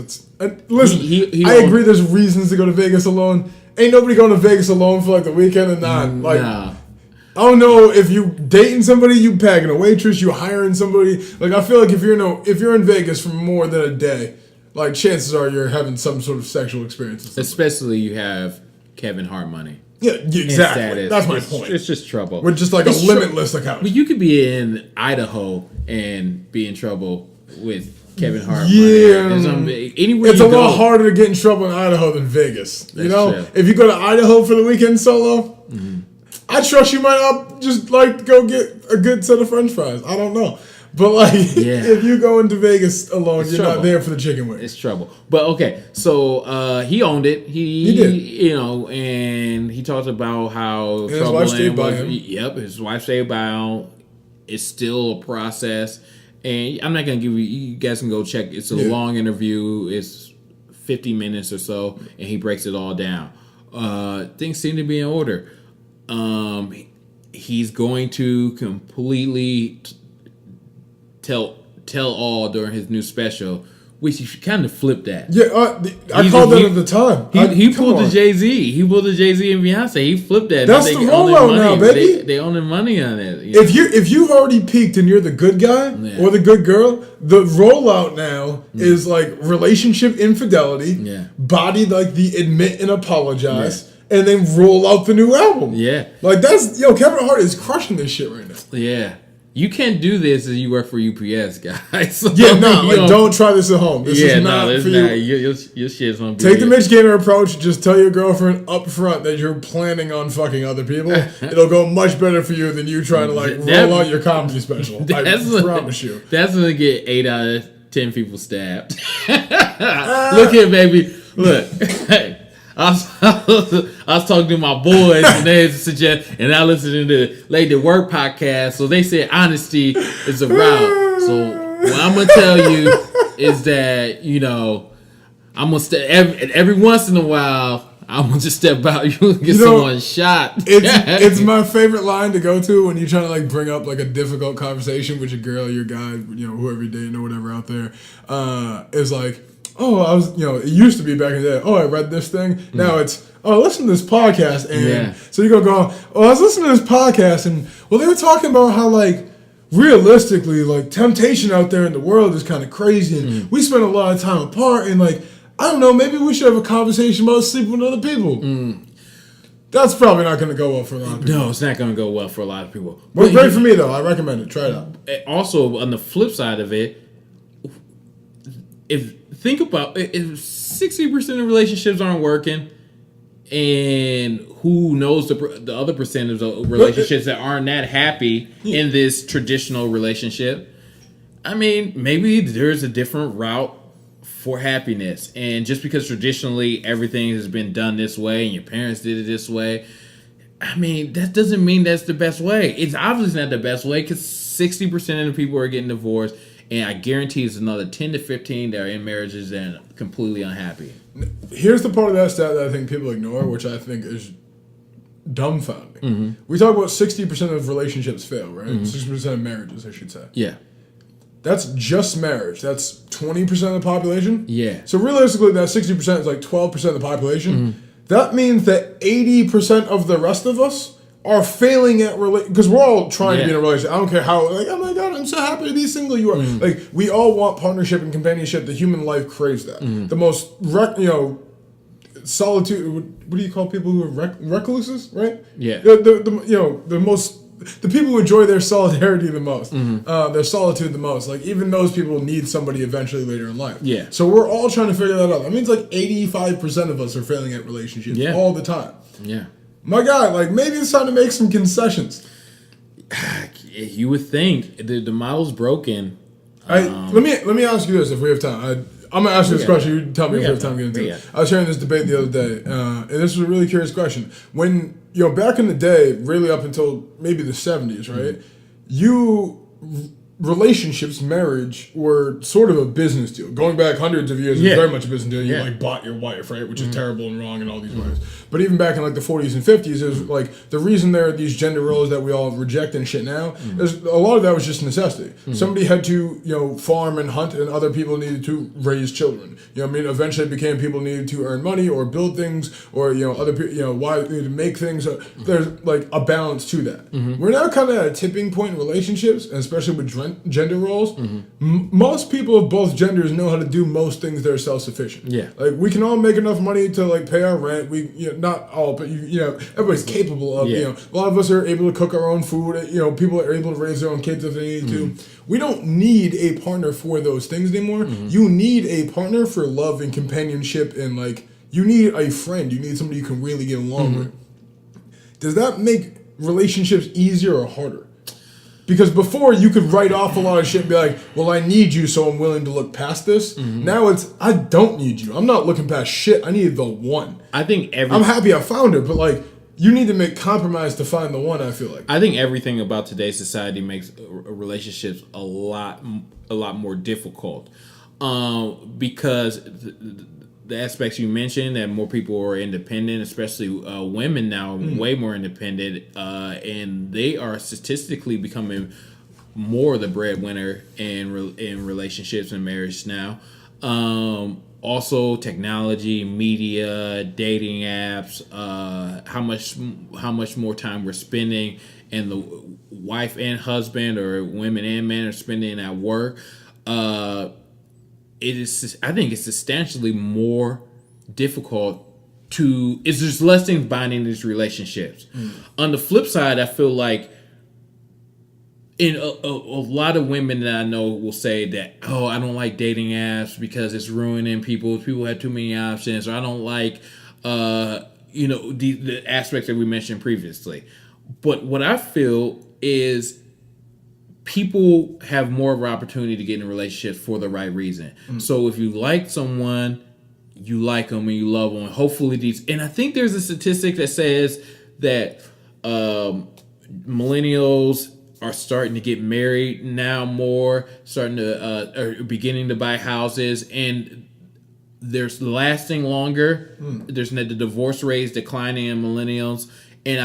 Listen, I agree there's reasons to go to Vegas alone. Ain't nobody going to Vegas alone for like the weekend and not. Like, nah. I don't know if you dating somebody, you packing a waitress, you hiring somebody. Like, I feel like if you're in Vegas for more than a day, like chances are you're having some sort of sexual experience. Especially you have Kevin Hart money. Yeah, exactly. That's my point. It's just trouble. We're just like a limitless account. But you could be in Idaho and be in trouble with Kevin Hart. Yeah, anywhere it's a lot harder to get in trouble in Idaho than Vegas. That's true. If you go to Idaho for the weekend solo, I trust you might not just like go get a good set of French fries. I don't know, but like if you go into Vegas alone, you're not there for the chicken wings. It's trouble. But okay, so he owned it. He did. You know, and he talked about how his wife stayed by him. Yep, his wife stayed by him. It's still a process. And I'm not going to give you guys can go check. It's a long interview. It's 50 minutes or so, and he breaks it all down. Things seem to be in order. He's going to completely tell all during his new special, which he kind of flipped that. Yeah, I called that at the time. He pulled the Jay-Z. He pulled the Jay-Z and Beyonce. He flipped that. That's the rollout now, baby. They own the money on it. You know? If you've already peaked and you're the good guy or the good girl, the rollout now is like relationship infidelity, body like the admit and apologize, and then roll out the new album. Yeah. Like that's, Kevin Hart is crushing this shit right now. Yeah. You can't do this if you work for UPS, guys. So, don't try this at home. This is not for you. Your shit's on. Take the Mitch Gaynor approach. Just tell your girlfriend up front that you're planning on fucking other people. It'll go much better for you than you trying to roll out your comedy special. I promise you. That's gonna get 8 out of 10 people stabbed. Look here, baby. Look. I was talking to my boys and they suggest, and I listened to the Late to Work podcast. So they said honesty is a route. So what I'm gonna tell you is that I'm gonna every once in a while I'm gonna just step out. You and get someone shot. It's my favorite line to go to when you're trying to like bring up like a difficult conversation with your girl, your guy, whoever you're dating or whatever out there. Is like, oh, I was, it used to be back in the day, oh, I read this thing. Now it's, oh, listen to this podcast. And so you go, oh, I was listening to this podcast. And, well, they were talking about how, like, realistically, like, temptation out there in the world is kind of crazy. And we spend a lot of time apart. And, like, I don't know, maybe we should have a conversation about sleeping with other people. That's probably not going to go well for a lot of people. No, it's not going to go well for a lot of people. But great for me, though. I recommend it. Try it out. Also, on the flip side of it, if think about it, if 60% of relationships aren't working, and who knows the other percentage of relationships that aren't that happy in this traditional relationship. I mean, maybe there's a different route for happiness. And just because traditionally everything has been done this way and your parents did it this way, I mean, that doesn't mean that's the best way. It's obviously not the best way because 60% of the people are getting divorced. And I guarantee it's another 10 to 15 that are in marriages that are completely unhappy. Here's the part of that stat that I think people ignore, which I think is dumbfounding. We talk about 60% of relationships fail, right? 60% of marriages, I should say. Yeah. That's just marriage. That's 20% of the population. Yeah. So realistically, that 60% is like 12% of the population. That means that 80% of the rest of us are failing at because we're all trying to be in a relationship. I don't care how, like, oh my God, I'm so happy to be single. You are. Like, we all want partnership and companionship. The human life craves that. The most, solitude, what do you call people who are recluses, right? Yeah. The people who enjoy their solidarity the most, their solitude the most, like even those people need somebody eventually later in life. Yeah. So we're all trying to figure that out. That means like 85% of us are failing at relationships all the time. Yeah. My God, like maybe it's time to make some concessions. You would think the model's broken. Let me ask you this if we have time. I'm gonna ask you this question. You tell me if we have time to get into it. I was hearing this debate the other day, and this was a really curious question. When back in the day, really up until maybe the 70s, right? Relationships, marriage were sort of a business deal. Going back hundreds of years, it was very much a business deal. You like bought your wife, right? Which is terrible and wrong in all these ways. But even back in like the 40s and 50s, it was like the reason there are these gender roles that we all reject and shit now, is a lot of that was just necessity. Somebody had to, farm and hunt, and other people needed to raise children. Eventually it became people needed to earn money or build things, or, other people, why they needed to make things. There's like a balance to that. We're now kind of at a tipping point in relationships, and especially with gender roles. Most people of both genders know how to do most things that are self-sufficient. Yeah, like we can all make enough money to like pay our rent. We, not all, but everybody's capable of. A lot of us are able to cook our own food. People are able to raise their own kids if they need to. We don't need a partner for those things anymore. You need a partner for love and companionship, and like you need a friend. You need somebody you can really get along with. Does that make relationships easier or harder? Because before, you could write off a lot of shit and be like, well, I need you, so I'm willing to look past this. Now it's, I don't need you. I'm not looking past shit. I need the one. I'm happy I found her, but like, you need to make compromise to find the one, I feel like. I think everything about today's society makes relationships a lot more difficult. Because the aspects you mentioned, that more people are independent, especially women now are way more independent, and they are statistically becoming more the breadwinner in relationships and marriage now. Also, technology, media, dating apps, how much more time we're spending, and the wife and husband, or women and men, are spending at work. I think it's substantially more difficult there's less things binding these relationships. On the flip side, I feel like in a lot of women that I know will say that, I don't like dating apps because it's ruining people. People have too many options, or I don't like, the aspects that we mentioned previously. But what I feel is people have more of an opportunity to get in a relationship for the right reason. So if you like someone, you like them and you love them. Hopefully and I think there's a statistic that says that millennials are starting to get married now more, are beginning to buy houses, and there's lasting longer. There's the divorce rates declining in millennials, and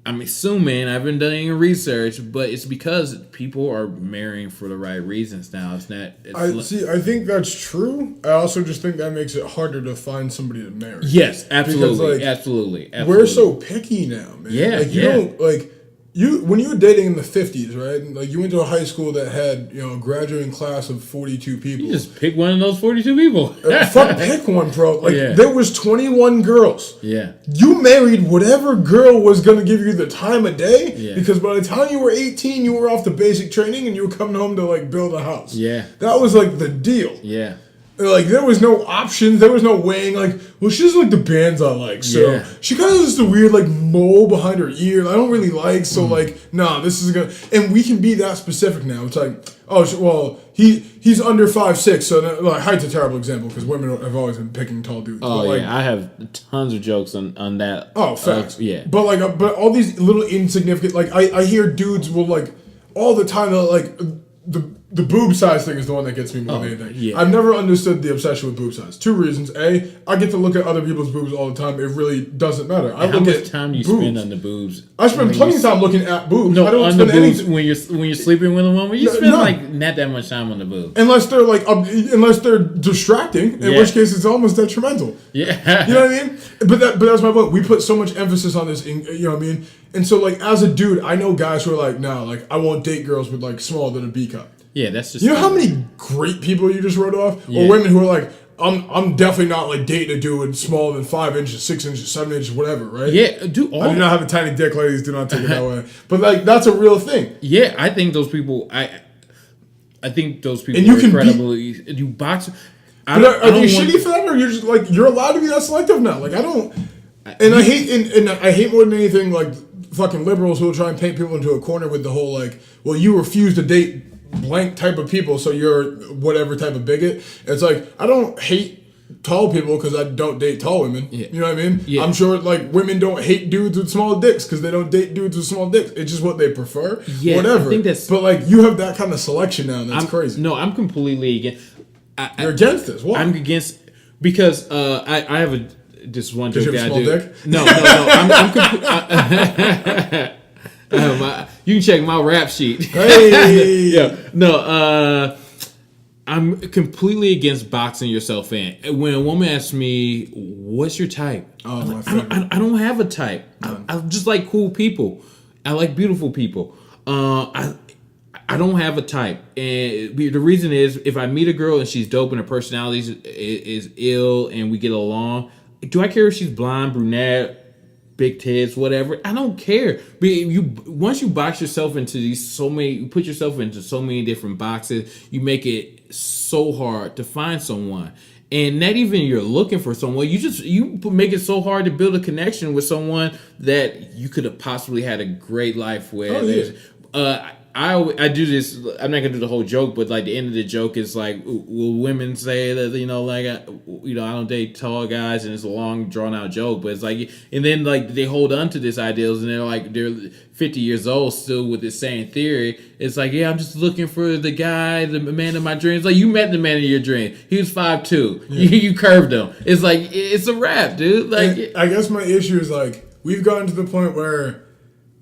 I'm assuming, I haven't done any research, but it's because people are marrying for the right reasons now. I think that's true. I also just think that makes it harder to find somebody to marry. Yes, absolutely, absolutely. We're so picky now, man. Yeah, when you were dating in the 50s, right? Like you went to a high school that had, a graduating class of 42 people. You just pick one of those 42 people. Fuck, pick one, bro. There was 21 girls. Yeah. You married whatever girl was going to give you the time of day. Yeah. Because by the time you were 18, you were off the basic training and you were coming home to build a house. Yeah. That was the deal. Yeah. Like, there was no options. There was no weighing. Like, well, she doesn't like the bands I like. So, she kind of has just a weird, like, mole behind her ear I don't really like. So, like, nah, this is going to... And we can be that specific now. It's like, oh, well, he's under 5'6", so, like, height's a terrible example because women have always been picking tall dudes. Oh, but, like, yeah. I have tons of jokes on that. Oh, facts. Yeah. But, like, but all these little insignificant... Like, I hear dudes will, like, all the time, like, the boob size thing is the one that gets me more than anything. Yeah. I've never understood the obsession with boob size. 2 reasons. A, I get to look at other people's boobs all the time. It really doesn't matter. How much time do you spend on the boobs? I spend plenty of time looking at boobs. No, I don't on spend the boobs anything. when you're sleeping with a woman. You spend like not that much time on the boobs. Unless they're like, unless they're distracting, in which case it's almost detrimental. Yeah. You know what I mean? But that's my point. We put so much emphasis on this, you know what I mean? And so, like, as a dude, I know guys who are like, no, like, I won't date girls with, like, smaller than a B cup. Yeah, that's just... You know how many great people you just wrote off? Yeah. Or women who are like, I'm definitely not, like, dating a dude smaller than 5 inches, 6 inches, 7 inches, whatever, right? Yeah, dude. I do not have a tiny dick, ladies. Do not take it that way. But, like, that's a real thing. Yeah, I think those people... I think those people And you are can incredibly... You box... But are they shitty for that, or you're just like you're allowed to be that selective now? Like I don't, and I hate more than anything like fucking liberals who will try and paint people into a corner with the whole like, well, you refuse to date blank type of people, so you're whatever type of bigot. It's like I don't hate tall people because I don't date tall women. Yeah. You know what I mean? Yeah. I'm sure like women don't hate dudes with small dicks because they don't date dudes with small dicks. It's just what they prefer. Yeah, whatever. I think that's, but like you have that kind of selection now. And that's crazy. No, I'm completely against. You're against this. Why? I'm against because I have this one joke you have that a I small do. dick? No. You can check my rap sheet. Hey. Yeah. No. I'm completely against boxing yourself in. When a woman asks me, "What's your type?" Oh, my favorite. I don't have a type. I just like cool people. I like beautiful people. I don't have a type, and the reason is if I meet a girl and she's dope and her personality is ill and we get along, do I care if she's blonde, brunette, big tits, whatever? I don't care. But once you box yourself into you put yourself into so many different boxes, you make it so hard to find someone. And not even you're looking for someone, you make it so hard to build a connection with someone that you could have possibly had a great life with. Oh, yeah. I do this. I'm not gonna do the whole joke, but like the end of the joke is like, will women say that I don't date tall guys, and it's a long drawn out joke, but it's like, and then like they hold on to this ideals, and they're 50 years old still with the same theory. It's like, yeah, I'm just looking for the guy, the man of my dreams. Like you met the man of your dreams. He was 5'2". Yeah. You curved him. It's like it's a wrap, dude. Like I guess my issue is like we've gotten to the point where.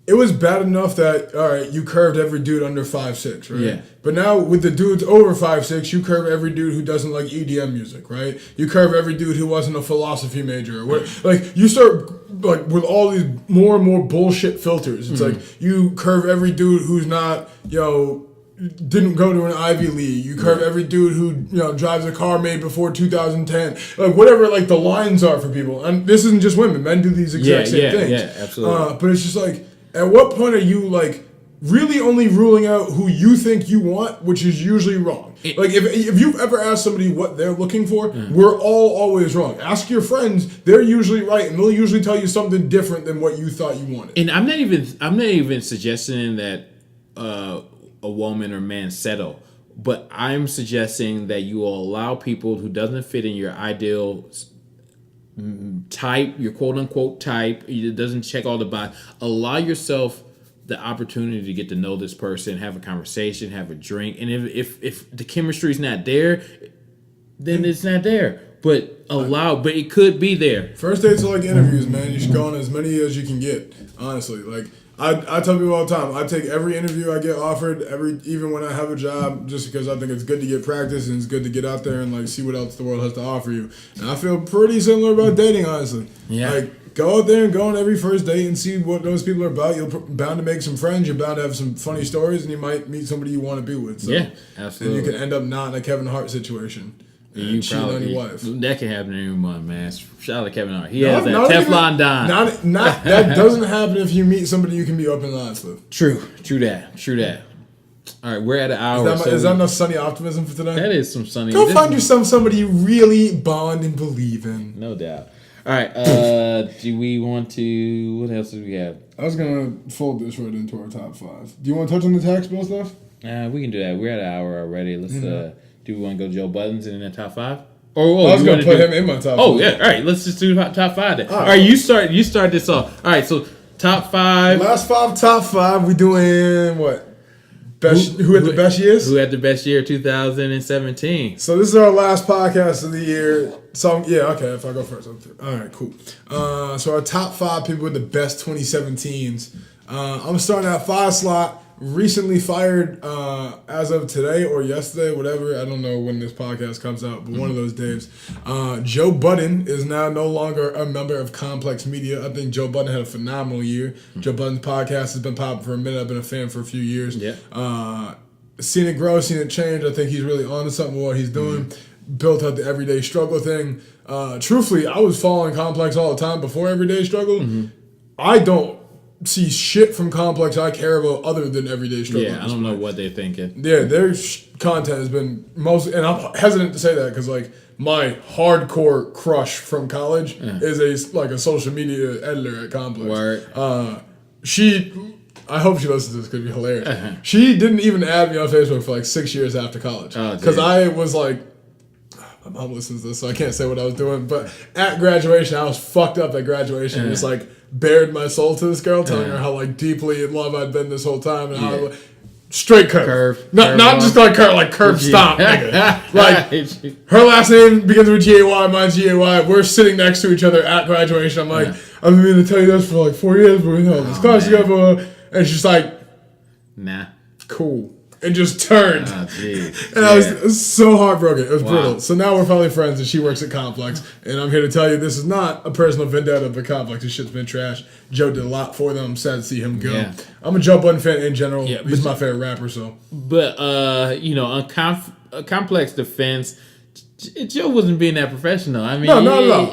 It was bad enough that, all right, you curved every dude under 5'6", right? Yeah. But now with the dudes over 5'6", you curve every dude who doesn't like EDM music, right? You curve every dude who wasn't a philosophy major. Like, you start, like, with all these more and more bullshit filters. It's like, you curve every dude who's not, didn't go to an Ivy League. You curve every dude who, drives a car made before 2010. Like, whatever, like, the lines are for people. And this isn't just women. Men do these exact same things. Yeah, absolutely. But it's just like, at what point are you, like, really only ruling out who you think you want, which is usually wrong? Like, if you've ever asked somebody what they're looking for, we're all always wrong. Ask your friends. They're usually right, and they'll usually tell you something different than what you thought you wanted. And I'm not even suggesting that a woman or man settle, but I'm suggesting that you will allow people who doesn't fit in your ideal type, your quote-unquote type, it doesn't check all the boxes. Allow yourself the opportunity to get to know this person, have a conversation, have a drink, and if the chemistry's not there, then it's not there. But but it could be there. First dates are like interviews, man. You should go on as many as you can get. Honestly, like I tell people all the time, I take every interview I get offered, even when I have a job, just because I think it's good to get practice and it's good to get out there and like see what else the world has to offer you. And I feel pretty similar about dating, honestly. Yeah. Like go out there and go on every first date and see what those people are about. You're bound to make some friends. You're bound to have some funny stories, and you might meet somebody you want to be with. So, yeah, absolutely. And you can end up not in a Kevin Hart situation. You cheat on your wife. That can happen to anyone, man. Shout out to Kevin Hart. He has that Teflon Don. That doesn't happen if you meet somebody you can be open and honest with. True that. All right, we're at an hour. Is that enough sunny optimism for today? That is some sunny. Go find you somebody you really bond and believe in. No doubt. All right. Do we want to? What else do we have? I was gonna fold this right into our top 5. Do you want to touch on the tax bill stuff? We can do that. We're at an hour already. Let's. Do we want to go Joe Buttons in the top 5? I was gonna put him in my top 5. Oh yeah. All right. Let's just do top 5 then. All right. You start. You start this off. All right. So top 5. Last 5, top 5. We doing what? Best. Who had the best years? Who had the best year? 2017. So this is our last podcast of the year. So yeah, okay. If I go first, all right, cool. So our top 5 people with the best 2017s. I'm starting at 5 slot. Recently fired as of today or yesterday, whatever. I don't know when this podcast comes out, but one of those days. Joe Budden is now no longer a member of Complex Media. I think Joe Budden had a phenomenal year. Joe Budden's podcast has been popping for a minute. I've been a fan for a few years. Yeah. Seen it grow, seen it change. I think he's really on to something with what he's doing. Built out the Everyday Struggle thing. Truthfully, I was following Complex all the time before Everyday Struggle. I don't see shit from Complex I care about other than Everyday Struggle. Yeah, I don't know what they're thinking. Yeah, their content has been mostly, and I'm hesitant to say that because like my hardcore crush from college is a social media editor at Complex. Word. I hope she listens to this because it'd be hilarious. She didn't even add me on Facebook for like 6 years after college because I was like, my mom listens to this, so I can't say what I was doing. But at graduation, I was fucked up at graduation. And just like bared my soul to this girl, telling her how like deeply in love I'd been this whole time, and how straight curve, not just like curve stop. Nigga. Like her last name begins with Gay, mine's Gay. We're sitting next to each other at graduation. I'm like, I've been meaning to tell you this for like 4 years, but we know this class together, and she's like, nah, cool. And just turned. And I was so heartbroken. It was brutal. So now we're finally friends and she works at Complex. And I'm here to tell you this is not a personal vendetta of Complex. This shit's been trash. Joe did a lot for them. I'm sad to see him go. Yeah. I'm a Joe Budden fan in general. Yeah, he's my favorite rapper. So, but on Complex defense, Joe wasn't being that professional. I mean, no.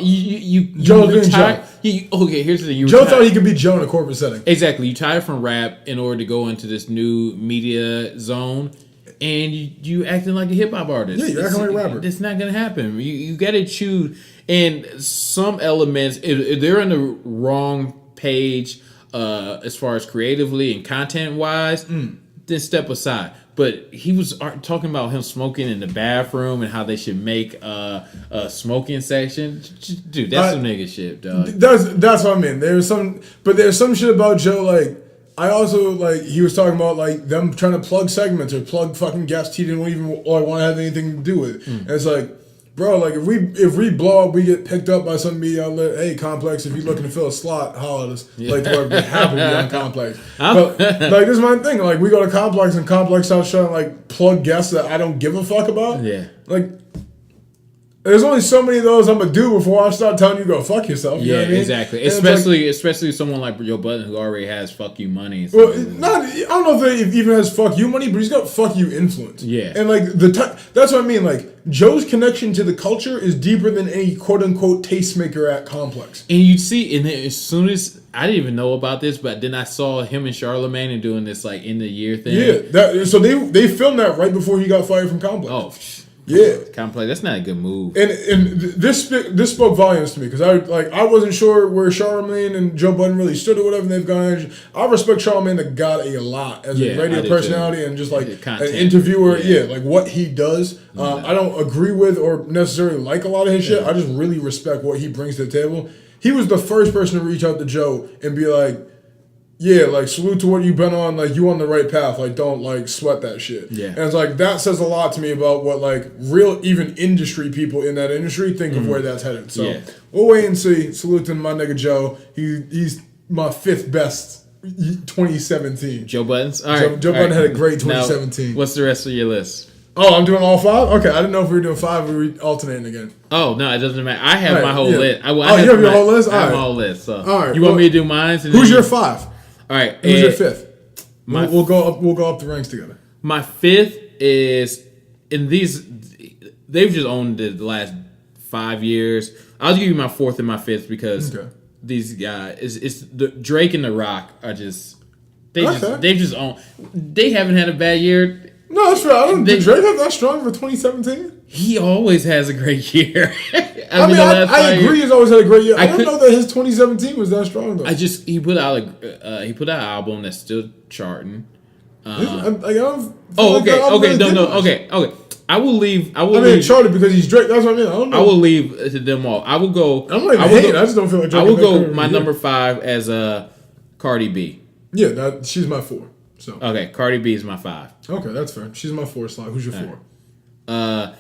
Joe was Joe. Okay, here's the thing. Joe thought he could be Joe in a corporate setting. Exactly. You retired from rap in order to go into this new media zone, and you acting like a hip hop artist. Yeah, you're acting like a rapper. It's not gonna happen. You got to choose. And some elements, if they're on the wrong page, as far as creatively and content wise, then step aside. But he was talking about him smoking in the bathroom and how they should make a smoking section. Dude, that's some nigga shit, dog. That's what I mean. There's some shit about Joe. Like, I also like he was talking about like them trying to plug segments or plug fucking guests he didn't even want to have anything to do with. And it's like, bro, like if we blow up, we get picked up by some media outlet. Hey, Complex, if you're looking to fill a slot, holler at us. Like, we're happy to be on Complex. But like, this is my thing. Like, we go to Complex and Complex starts trying to like plug guests that I don't give a fuck about. Yeah. Like, there's only so many of those I'm gonna do before I start telling you to go fuck yourself. You know what I mean? Exactly. Especially someone like Joe Budden who already has fuck you money. Well, I don't know if he even has fuck you money, but he's got fuck you influence. Yeah. And like that's what I mean. Like, Joe's connection to the culture is deeper than any quote unquote tastemaker at Complex. And you see, and as soon as I didn't even know about this, but then I saw him and Charlemagne and doing this like end of year thing. Yeah. So they filmed that right before he got fired from Complex. Oh. Yeah, Complex. That's not a good move. And this spoke volumes to me because I wasn't sure where Charlemagne and Joe Budden really stood or whatever. And they've gone. I respect Charlemagne to God a lot as a radio personality and just like an interviewer. Yeah, like what he does. I don't agree with or necessarily like a lot of his shit. I just really respect what he brings to the table. He was the first person to reach out to Joe and be like, yeah, like, salute to what you've been on. Like, you on the right path. Like, don't, like, sweat that shit. Yeah. And it's like, that says a lot to me about what, like, real, even industry people in that industry think of where that's headed. So, we'll wait and see. Salute to my nigga Joe. He's my 5th best 2017. Joe Budden's? All right. Joe Budden had a great 2017. Now, what's the rest of your list? Oh, I'm doing all 5? Okay, I didn't know if we were doing 5 or we were alternating again. Oh, no, it doesn't matter. I have my whole list. You have your whole list? I have my whole list. So. All right. You want me to do mine? Who's your 5? All right. Who's your 5th? We'll go up the ranks together. My 5th is in these. They've just owned it the last 5 years. I'll give you my 4th and my 5th because these guys, it's the Drake and The Rock are just They just own. They haven't had a bad year. No, that's right. Did Drake have that strong for 2017? He always has a great year. I agree. He's always had a great year. I don't know that his 2017 was that strong though. He put out an album that's still charting. Okay. I will leave. charted because he's Drake. That's what I mean. I don't know. I will leave to them all. I will go. I'm not even hating. I just don't feel like Drake. I will go my number 5 as Cardi B. Yeah, she's my 4. So okay, Cardi B is my 5. Okay, that's fair. She's my 4 slot. Who's your 4?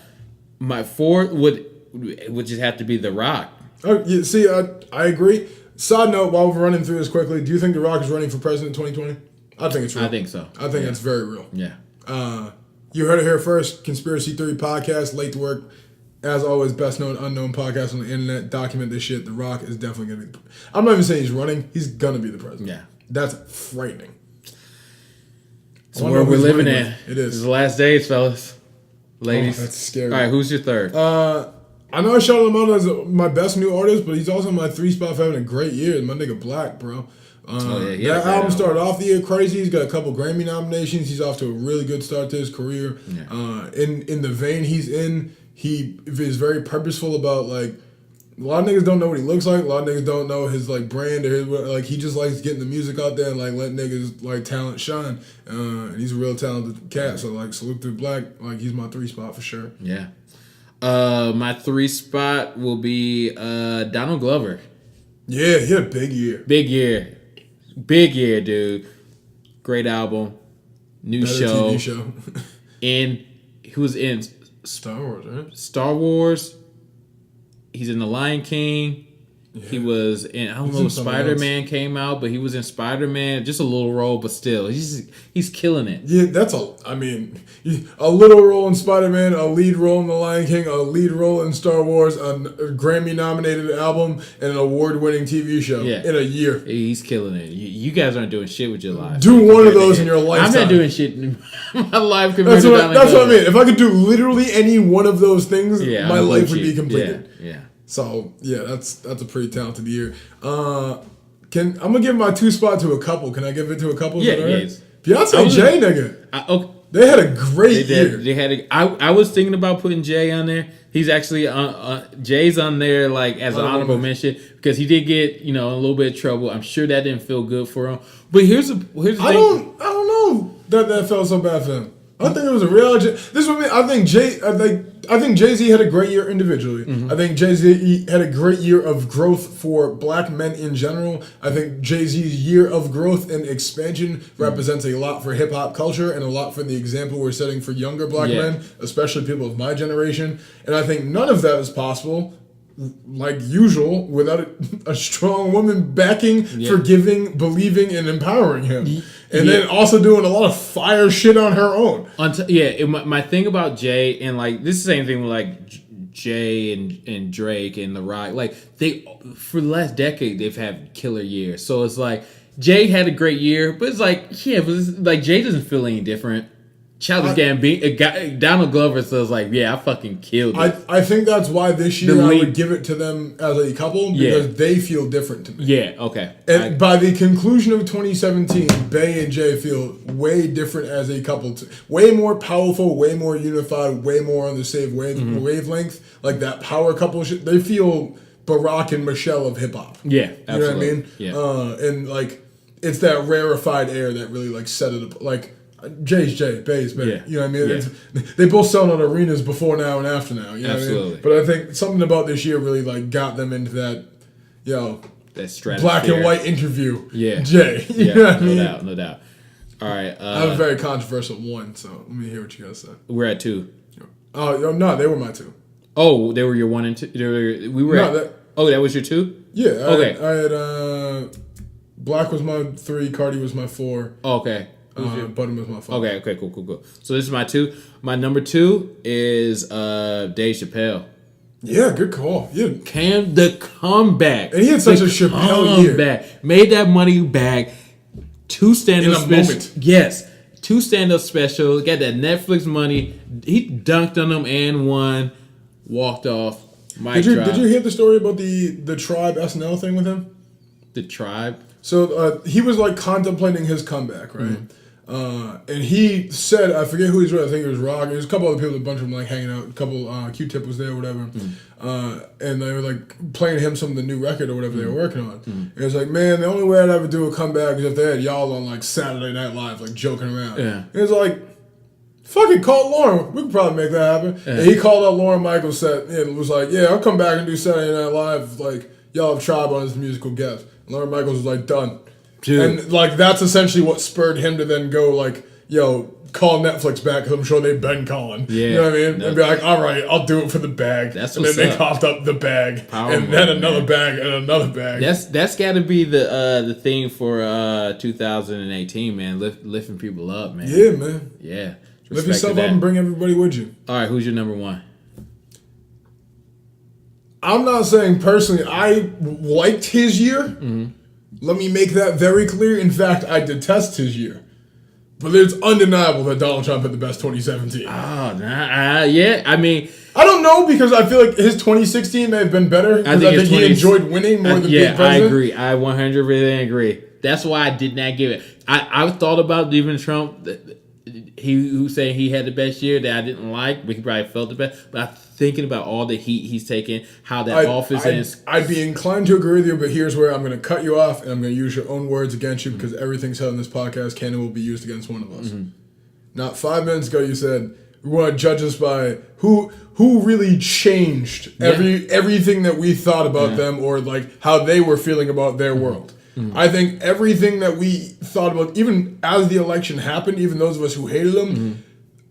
My 4 would just have to be The Rock. Oh, yeah, see, I agree. Side note, while we're running through this quickly, do you think The Rock is running for president in 2020? I think it's real. I think so. I think it's very real. Yeah. You heard it here first. Conspiracy Theory Podcast, late to work. As always, best known, unknown podcast on the internet. Document this shit. The Rock is definitely going to be... I'm not even saying he's running. He's going to be the president. Yeah. That's frightening. So where we're living in. It is. This is the last days, fellas. Ladies. That's scary. All right, who's your 3rd? I know I shouted him out as my best new artist, but he's also my 3 spot for having a great year. My nigga Black, bro. That album started off the year crazy. He's got a couple Grammy nominations. He's off to a really good start to his career. Yeah. In the vein he's in, he is very purposeful about like a lot of niggas don't know what he looks like. A lot of niggas don't know his like brand or his like he just likes getting the music out there and like letting niggas like talent shine. And he's a real talented cat. So like salute to Black. Like he's my 3 spot for sure. Yeah. My 3 spot will be Donald Glover. Yeah, he had a big year. Big year, dude. Great album. Better TV show. And he was in Star Wars, right? Star Wars. He's in The Lion King. Yeah. He was in, I don't know if Spider-Man came out, but he was in Spider-Man. Just a little role, but still. He's killing it. Yeah, a little role in Spider-Man, a lead role in The Lion King, a lead role in Star Wars, a Grammy-nominated album, and an award-winning TV show in a year. He's killing it. You guys aren't doing shit with your life. Do one of those in your lifetime. I'm not doing shit in my life That's what I mean. If I could do literally any one of those things, my life would be completed. Yeah. So that's a pretty talented year. I'm gonna give my 2 spot to a couple. Can I give it to a couple? Yeah, yes. Beyonce Jay, nigga. Okay. They had a great year. I was thinking about putting Jay on there. He's actually Jay's on there like as an honorable mention because he did get a little bit of trouble. I'm sure that didn't feel good for him. But here's the thing. I don't know that felt so bad for him. I think it was a real. This is what I mean. I think Jay-Z had a great year individually. Mm-hmm. I think Jay-Z had a great year of growth for black men in general. I think Jay-Z's year of growth and expansion represents a lot for hip-hop culture and a lot for the example we're setting for younger black men, especially people of my generation. And I think none of that is possible, like usual, without a strong woman backing, forgiving, believing, and empowering him. And then also doing a lot of fire shit on her own. My thing about Jay, and like this is the same thing with like Jay and Drake and The Rock. Like they, for the last decade, they've had killer years. So it's like Jay had a great year, but it's like like Jay doesn't feel any different. Childish Gambino, Donald Glover says like, I fucking killed it. I think that's why this year I would give it to them as a couple because they feel different to me. Yeah, okay. And by the conclusion of 2017, Bey and Jay feel way different as a couple. Way more powerful, way more unified, way more on the same wavelength. Like that power couple shit. They feel Barack and Michelle of hip hop. Yeah, absolutely. You know what I mean? Yeah. And like it's that rarefied air that really like set it up. Like Jay's Jay, Bay's Bay. You know what I mean? Yeah. They both sell out arenas before now and after now. You know Absolutely. What I mean? But I think something about this year really like got them into that, that black and white interview. Yeah. Jay. You know what I mean? No doubt. All right. I have a very controversial one, so let me hear what you guys say. We're at 2. Oh, no, they were my 2. Oh, they were your 1 and 2? That was your 2? Yeah. I had Black was my 3, Cardi was my 4. Oh, okay. Button was my 5. Okay, cool. So this is my 2. My number 2 is Dave Chappelle. Yeah, good call. Yeah, The comeback. And he had such a Chappelle year. Made that money back. 2 stand-up specials. Yes. 2 stand-up specials. Got that Netflix money. He dunked on them and won. Walked off. Did you hear the story about the Tribe SNL thing with him? The Tribe. So he was like contemplating his comeback, right? And he said, I forget who he's with. I think it was Rock. There's a couple other people, a bunch of them like hanging out. A couple, Q-Tip was there, or whatever. And they were like playing him some of the new record or whatever they were working on. And it was like, man, the only way I'd ever do a comeback is if they had y'all on like Saturday Night Live, like joking around. Yeah. And it's like, fucking call Lauren. We could probably make that happen. Yeah. And he called out Lauren Michaels set and was like, yeah, I'll come back and do Saturday Night Live. Like, y'all have Tribe on as musical guest. And Lauren Michaels was like, done. Dude. And like that's essentially what spurred him to then go like, yo, call Netflix back because I'm sure they've been calling. Yeah, you know what I mean? And be like, all right, I'll do it for the bag. That's and what's then up. They coughed up the bag, Power and then another bag, and another bag. That's got to be the thing for 2018, man. Lifting people up, man. Yeah, man. Yeah, lift yourself up and bring everybody with you. All right, who's your number one? I'm not saying personally I liked his year. Let me make that very clear. In fact, I detest his year. But it's undeniable that Donald Trump had the best 2017. Oh, yeah. I mean, I don't know because I feel like his 2016 may have been better because I think he enjoyed winning more than being president. I agree. I 100% agree. That's why I did not give it. I thought about leaving Trump. He who saying he had the best year that I didn't like, but he probably felt the best. But I'm thinking about all the heat he's taken, how that office is. I'd be inclined to agree with you, but here's where I'm going to cut you off, and I'm going to use your own words against you because everything said on this podcast can and will be used against one of us. Not 5 minutes ago, you said we want to judge us by who really changed everything that we thought about them or like how they were feeling about their world. I think everything that we thought about, even as the election happened, even those of us who hated him,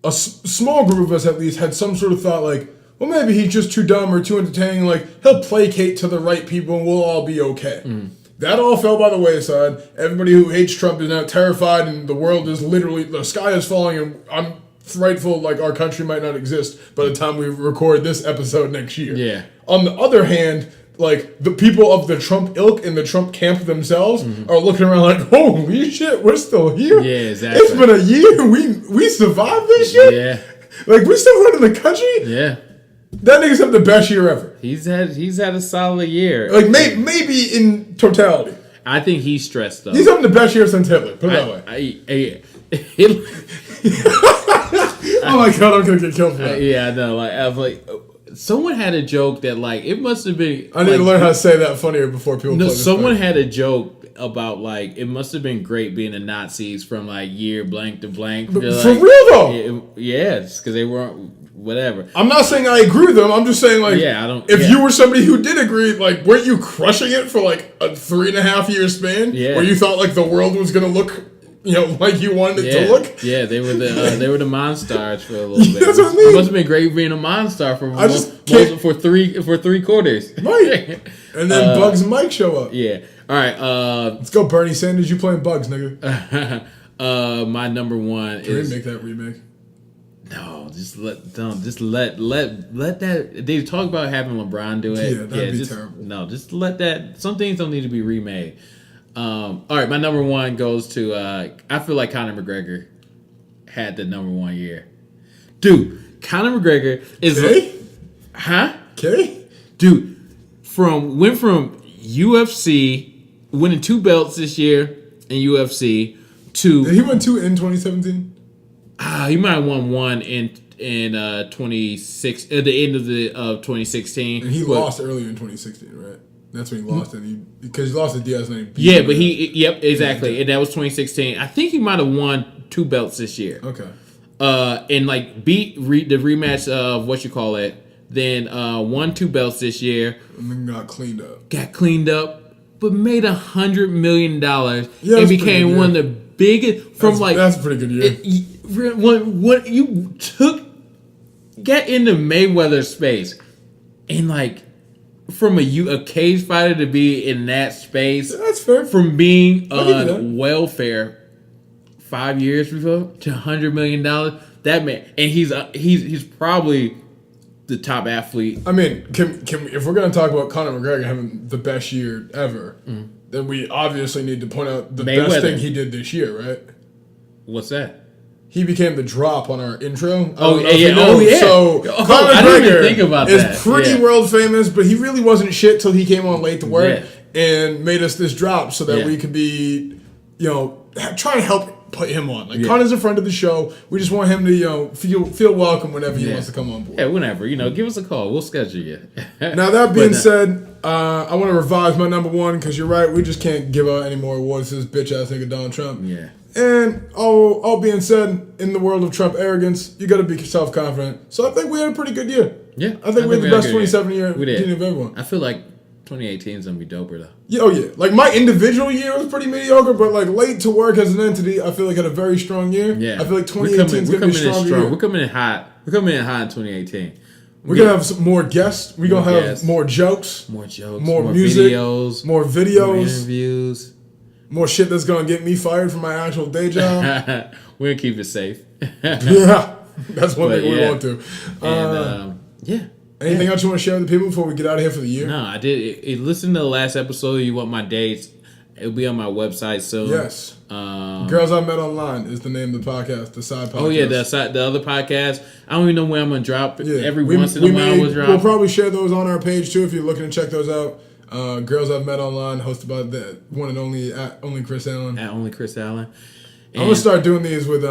a small group of us at least had some sort of thought like, well, maybe he's just too dumb or too entertaining. Like, he'll placate to the right people and we'll all be okay. That all fell by the wayside. Everybody who hates Trump is now terrified and the world is literally, the sky is falling and I'm frightful like our country might not exist by the time we record this episode next year. Yeah. On the other hand, like, the people of the Trump ilk and the Trump camp themselves are looking around like, holy shit, we're still here? Yeah, exactly. It's been a year. We survived this shit? Yeah. Like, we're still running the country? Yeah. That nigga's had the best year ever. He's had a solid year. Like, maybe in totality. I think he's stressed, though. He's having the best year since Hitler. Put it that way. Oh, my God, I'm going to get killed for that. Yeah, I know. Like, I was like... Someone had a joke that, like, it must have been... I need to learn how to say that funnier before people play this someone part. had a joke about, like, it must have been great being the Nazis from, like, year blank to blank. For like, real, though? Yes, because they weren't... Whatever. I'm not saying I agree with them. I'm just saying, like, if you were somebody who did agree, like, weren't you crushing it for, like, a 3.5 year span? Yeah. Where you thought, like, the world was going to look... You know, like you wanted it to look. Yeah, they were the Monstars for a little bit. That's what I mean. It must have been great being a Monstar for three quarters. Right. And then Bugs and Mike show up. Yeah. All right. Let's go, Bernie Sanders. You playing Bugs, nigga? My number one is. Can we make that remake? No, just let that. They talk about having LeBron do it. Yeah, that'd be terrible. No, just let that. Some things don't need to be remade. All right, my number one goes to. I feel like Conor McGregor had the number 1 year. Dude, Conor McGregor is. Okay. Dude, went from UFC winning 2 belts this year in UFC to. Did he win 2 in 2017? He might have won 1 in 26 at the end of 2016. And he lost earlier in 2016, right? That's when he lost it. Because he lost to Diaz and then yeah, but exactly. And that was 2016. I think he might have won 2 belts this year. Okay. And like beat the rematch of what you call it. Then won 2 belts this year. And then got cleaned up, but made $100 million yeah, and became one of the biggest. That's a pretty good year. What you get into Mayweather space and like. From a cage fighter to be in that space, that's fair. From being on welfare 5 years before to $100 million, that man, and he's probably the top athlete. I mean, can if we're gonna talk about Conor McGregor having the best year ever, then we obviously need to point out the best thing he did this year, right? What's that? he became the drop on our intro. Oh yeah. So Conor I didn't even McGregor think about is that. pretty world famous, but he really wasn't shit till he came on late to work and made us this drop so that we could be, trying to help put him on. Like Conor's a friend of the show. We just want him to, feel welcome whenever he wants to come on board. Yeah, whenever. Give us a call. We'll schedule you. Now that being said, I want to revise my number one because you're right. We just can't give out any more awards to this bitch ass nigga Donald Trump. Yeah. And all being said, in the world of Trump arrogance, you got to be self-confident. So I think we had a pretty good year. Yeah. I think we had the best 27 year we did. of everyone. I feel like 2018 is going to be doper, though. Yeah, Like, my individual year was pretty mediocre, but, like, late to work as an entity, I feel like had a very strong year. Yeah. I feel like 2018 is going to be a stronger year. We're coming in hot. We're coming in hot in 2018. We're going to have some more guests. We're going to have more jokes. More music. Videos. More videos. More interviews. More shit that's going to get me fired from my actual day job. We're going to keep it safe. Yeah. That's one thing we want to. And, Anything else you want to share with the people before we get out of here for the year? No, I did. Listen to the last episode. You want my dates? It'll be on my website soon. Yes. Girls I Met Online is the name of the podcast, the side podcast. Oh yeah, the other podcast. I don't even know where I'm gonna drop it. Yeah. Every once in a while we'll drop. We'll probably share those on our page too if you're looking to check those out. Girls I've Met Online, hosted by the one and only only Chris Allen. At only Chris Allen. I'm gonna start doing these with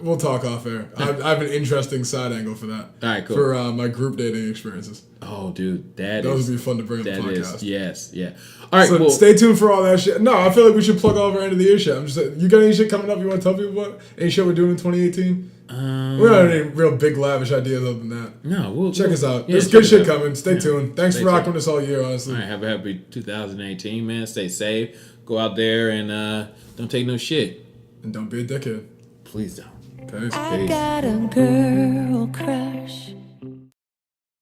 we'll talk off air. I have an interesting side angle for that. All right, cool. For my group dating experiences. Oh, dude, those would be fun to bring on the podcast. Yeah. All right, so stay tuned for all that shit. No, I feel like we should plug all of our end of the year shit. I'm just saying, you got any shit coming up you want to tell people about? Any shit we're doing in 2018? We don't have any real big lavish ideas other than that. No, check us out. Yeah, There's good shit coming. Stay tuned. Thanks for rocking us all year, honestly. All right, have a happy 2018, man. Stay safe. Go out there and don't take no shit. And don't be a dickhead. Please don't. Peace. I got a girl crush.